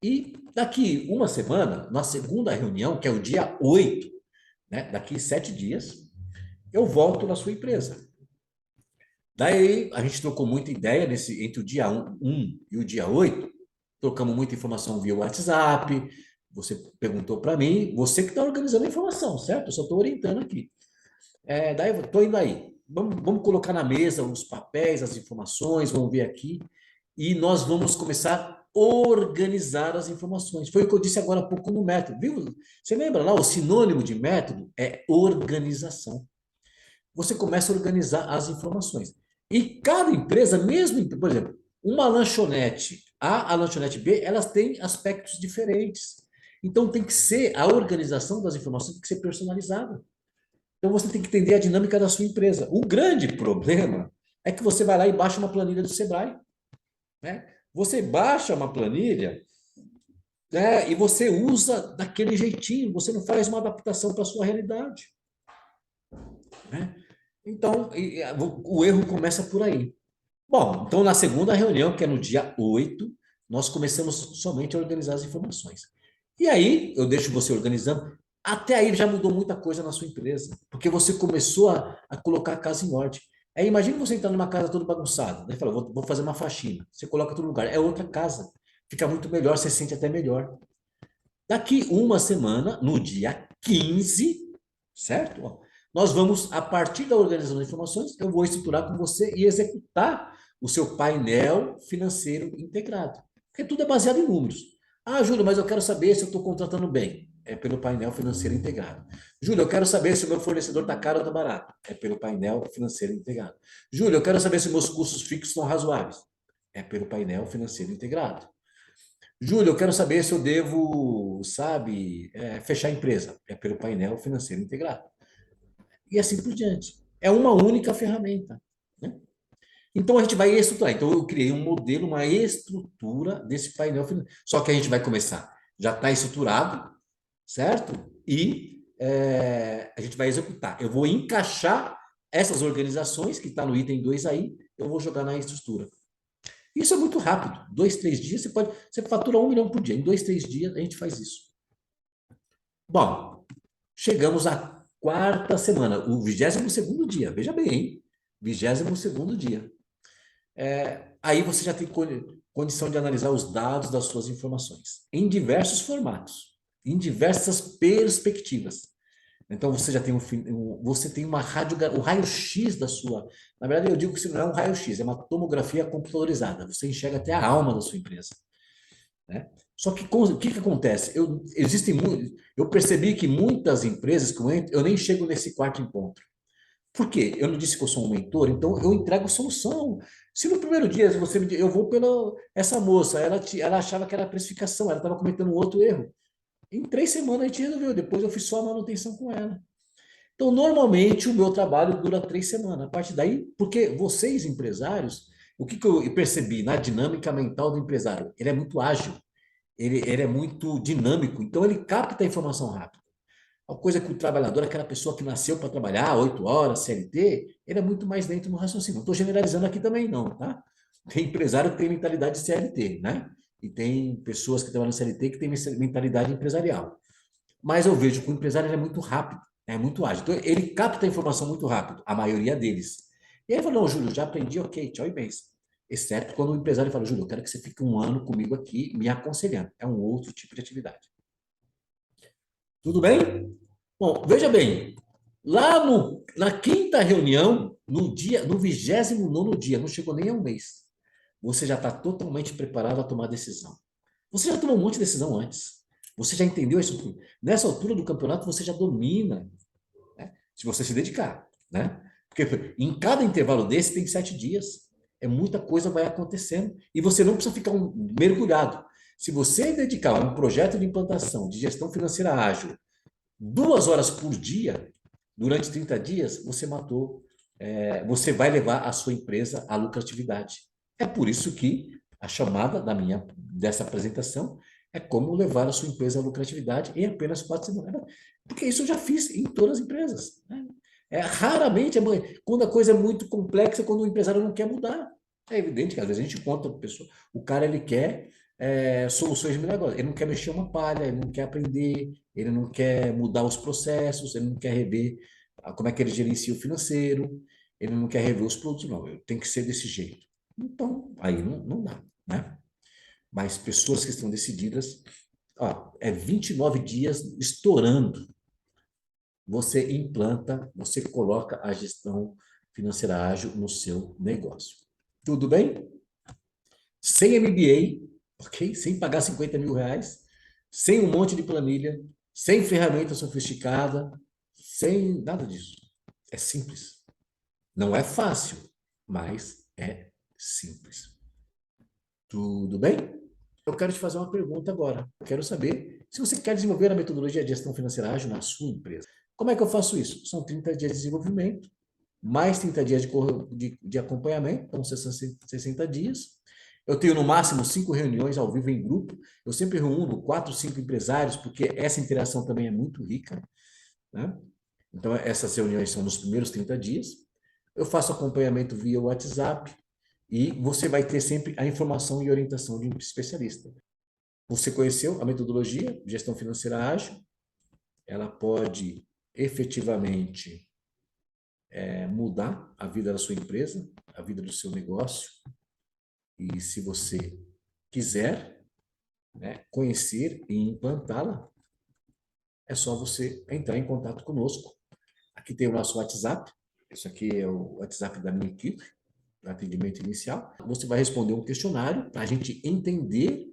e daqui uma semana, na segunda reunião, que é o dia 8, né, daqui 7 dias, eu volto na sua empresa. Daí, a gente trocou muita ideia entre o dia 1 e o dia 8, trocamos muita informação via WhatsApp, você perguntou para mim, você que está organizando a informação, certo? Eu só estou orientando aqui. Daí, eu estou indo aí. Vamos colocar na mesa os papéis, as informações, vamos ver aqui, e nós vamos começar a organizar as informações. Foi o que eu disse agora há pouco no método, viu? Você lembra lá, o sinônimo de método é organização. Você começa a organizar as informações. E cada empresa, mesmo, por exemplo, uma lanchonete A, a lanchonete B, elas têm aspectos diferentes. Então tem que ser, a organização das informações tem que ser personalizada. Então você tem que entender a dinâmica da sua empresa. O grande problema é que você vai lá e baixa uma planilha do Sebrae. Né? Você baixa uma planilha, né, e você usa daquele jeitinho, você não faz uma adaptação para a sua realidade. Né? Então, o erro começa por aí. Bom, então na segunda reunião, que é no dia 8, nós começamos somente a organizar as informações. E aí, eu deixo você organizando. Até aí já mudou muita coisa na sua empresa, porque você começou a colocar a casa em ordem. Aí imagine você entrar numa casa toda bagunçada, né? Fala, vou fazer uma faxina. Você coloca tudo no lugar, é outra casa. Fica muito melhor, você sente até melhor. Daqui uma semana, no dia 15, certo? Ó, nós vamos, a partir da organização das informações, eu vou estruturar com você e executar o seu painel financeiro integrado. Porque tudo é baseado em números. Ah, Júlio, mas eu quero saber se eu estou contratando bem. É pelo painel financeiro integrado. Júlio, eu quero saber se o meu fornecedor está caro ou está barato. É pelo painel financeiro integrado. Júlio, eu quero saber se meus custos fixos estão razoáveis. É pelo painel financeiro integrado. Júlio, eu quero saber se eu devo, sabe, fechar a empresa. É pelo painel financeiro integrado. E assim por diante. É uma única ferramenta. Né? Então a gente vai estruturar. Então eu criei um modelo, uma estrutura desse painel financeiro. Só que a gente vai começar. Já está estruturado, certo? E a gente vai executar. Eu vou encaixar essas organizações que está no item 2 aí, eu vou jogar na estrutura. Isso é muito rápido. 2, 3 dias, você fatura 1 milhão por dia. Em 2, 3 dias, a gente faz isso. Bom, chegamos à quarta semana, o 22º dia. Veja bem, hein? 22º dia. Aí você já tem condição de analisar os dados das suas informações em diversos formatos, em diversas perspectivas. Então você já tem você tem uma o raio-x da sua. Na verdade, eu digo que isso não é um raio-x, é uma tomografia computadorizada. Você enxerga até a alma da sua empresa, né? Só que o que que acontece? Eu percebi que muitas empresas que eu nem chego nesse quarto encontro. Por quê? Eu não disse que eu sou um mentor, então eu entrego solução. Se no primeiro dia você me diz, eu vou pela essa moça, ela achava que era precificação, ela estava cometendo um outro erro. Em 3 semanas a gente resolveu, depois eu fiz só a manutenção com ela. Então, normalmente, o meu trabalho dura 3 semanas. A partir daí, porque vocês, empresários, o que, que eu percebi na dinâmica mental do empresário? Ele é muito ágil, ele é muito dinâmico, então ele capta a informação rápido. A coisa que o trabalhador, aquela pessoa que nasceu para trabalhar 8 horas, CLT, ele é muito mais lento no raciocínio. Não estou generalizando aqui também, não, tá? Tem empresário que tem mentalidade de CLT, né? E tem pessoas que trabalham no CLT que têm mentalidade empresarial. Mas eu vejo que o empresário ele é muito rápido, é muito ágil. Então, ele capta a informação muito rápido, a maioria deles. E aí ele falou, não, Júlio, já aprendi, ok, tchau e bens. Exceto quando o empresário fala, Júlio, eu quero que você fique um ano comigo aqui me aconselhando. É um outro tipo de atividade. Tudo bem? Bom, veja bem, na quinta reunião, no 29º dia, não chegou nem a um mês, você já está totalmente preparado a tomar decisão. Você já tomou um monte de decisão antes. Você já entendeu isso tudo. Nessa altura do campeonato, você já domina, né? Se você se dedicar, né? Porque em cada intervalo desse tem 7 dias. É muita coisa vai acontecendo e você não precisa ficar mergulhado. Se você dedicar a um projeto de implantação de gestão financeira ágil 2 horas por dia, durante 30 dias, você matou, você vai levar a sua empresa à lucratividade. É por isso que a chamada dessa apresentação é como levar a sua empresa à lucratividade em apenas 4 semanas. Porque isso eu já fiz em todas as empresas, né? Raramente, quando a coisa é muito complexa, quando o empresário não quer mudar. É evidente que às vezes a gente conta para a pessoa, o cara ele quer soluções de negócio, ele não quer mexer uma palha, ele não quer aprender, ele não quer mudar os processos, ele não quer rever como é que ele gerencia o financeiro, ele não quer rever os produtos, não, tem que ser desse jeito. Então, aí não dá, né? Mas pessoas que estão decididas, ó, 29 dias estourando, você implanta, você coloca a gestão financeira ágil no seu negócio. Tudo bem? Sem MBA, ok? Sem pagar 50 mil reais, sem um monte de planilha, sem ferramenta sofisticada, sem nada disso. É simples. Não é fácil, mas é simples. Tudo bem? Eu quero te fazer uma pergunta agora. Eu quero saber se você quer desenvolver a metodologia de gestão financeira ágil na sua empresa. Como é que eu faço isso? São 30 dias de desenvolvimento, mais 30 dias de acompanhamento, então 60 dias. Eu tenho no máximo 5 reuniões ao vivo em grupo. Eu sempre reúno 4, 5 empresários, porque essa interação também é muito rica, né? Então, essas reuniões são nos primeiros 30 dias. Eu faço acompanhamento via WhatsApp e você vai ter sempre a informação e orientação de um especialista. Você conheceu a metodologia de gestão financeira ágil? Ela pode efetivamente mudar a vida da sua empresa, a vida do seu negócio. E se você quiser, né, conhecer e implantá-la, é só você entrar em contato conosco. Aqui tem o nosso WhatsApp. Isso aqui é o WhatsApp da minha equipe, no atendimento inicial. Você vai responder um questionário para a gente entender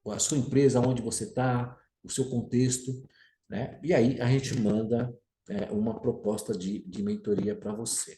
a sua empresa, onde você está, o seu contexto, né? E aí a gente manda uma proposta de mentoria para você.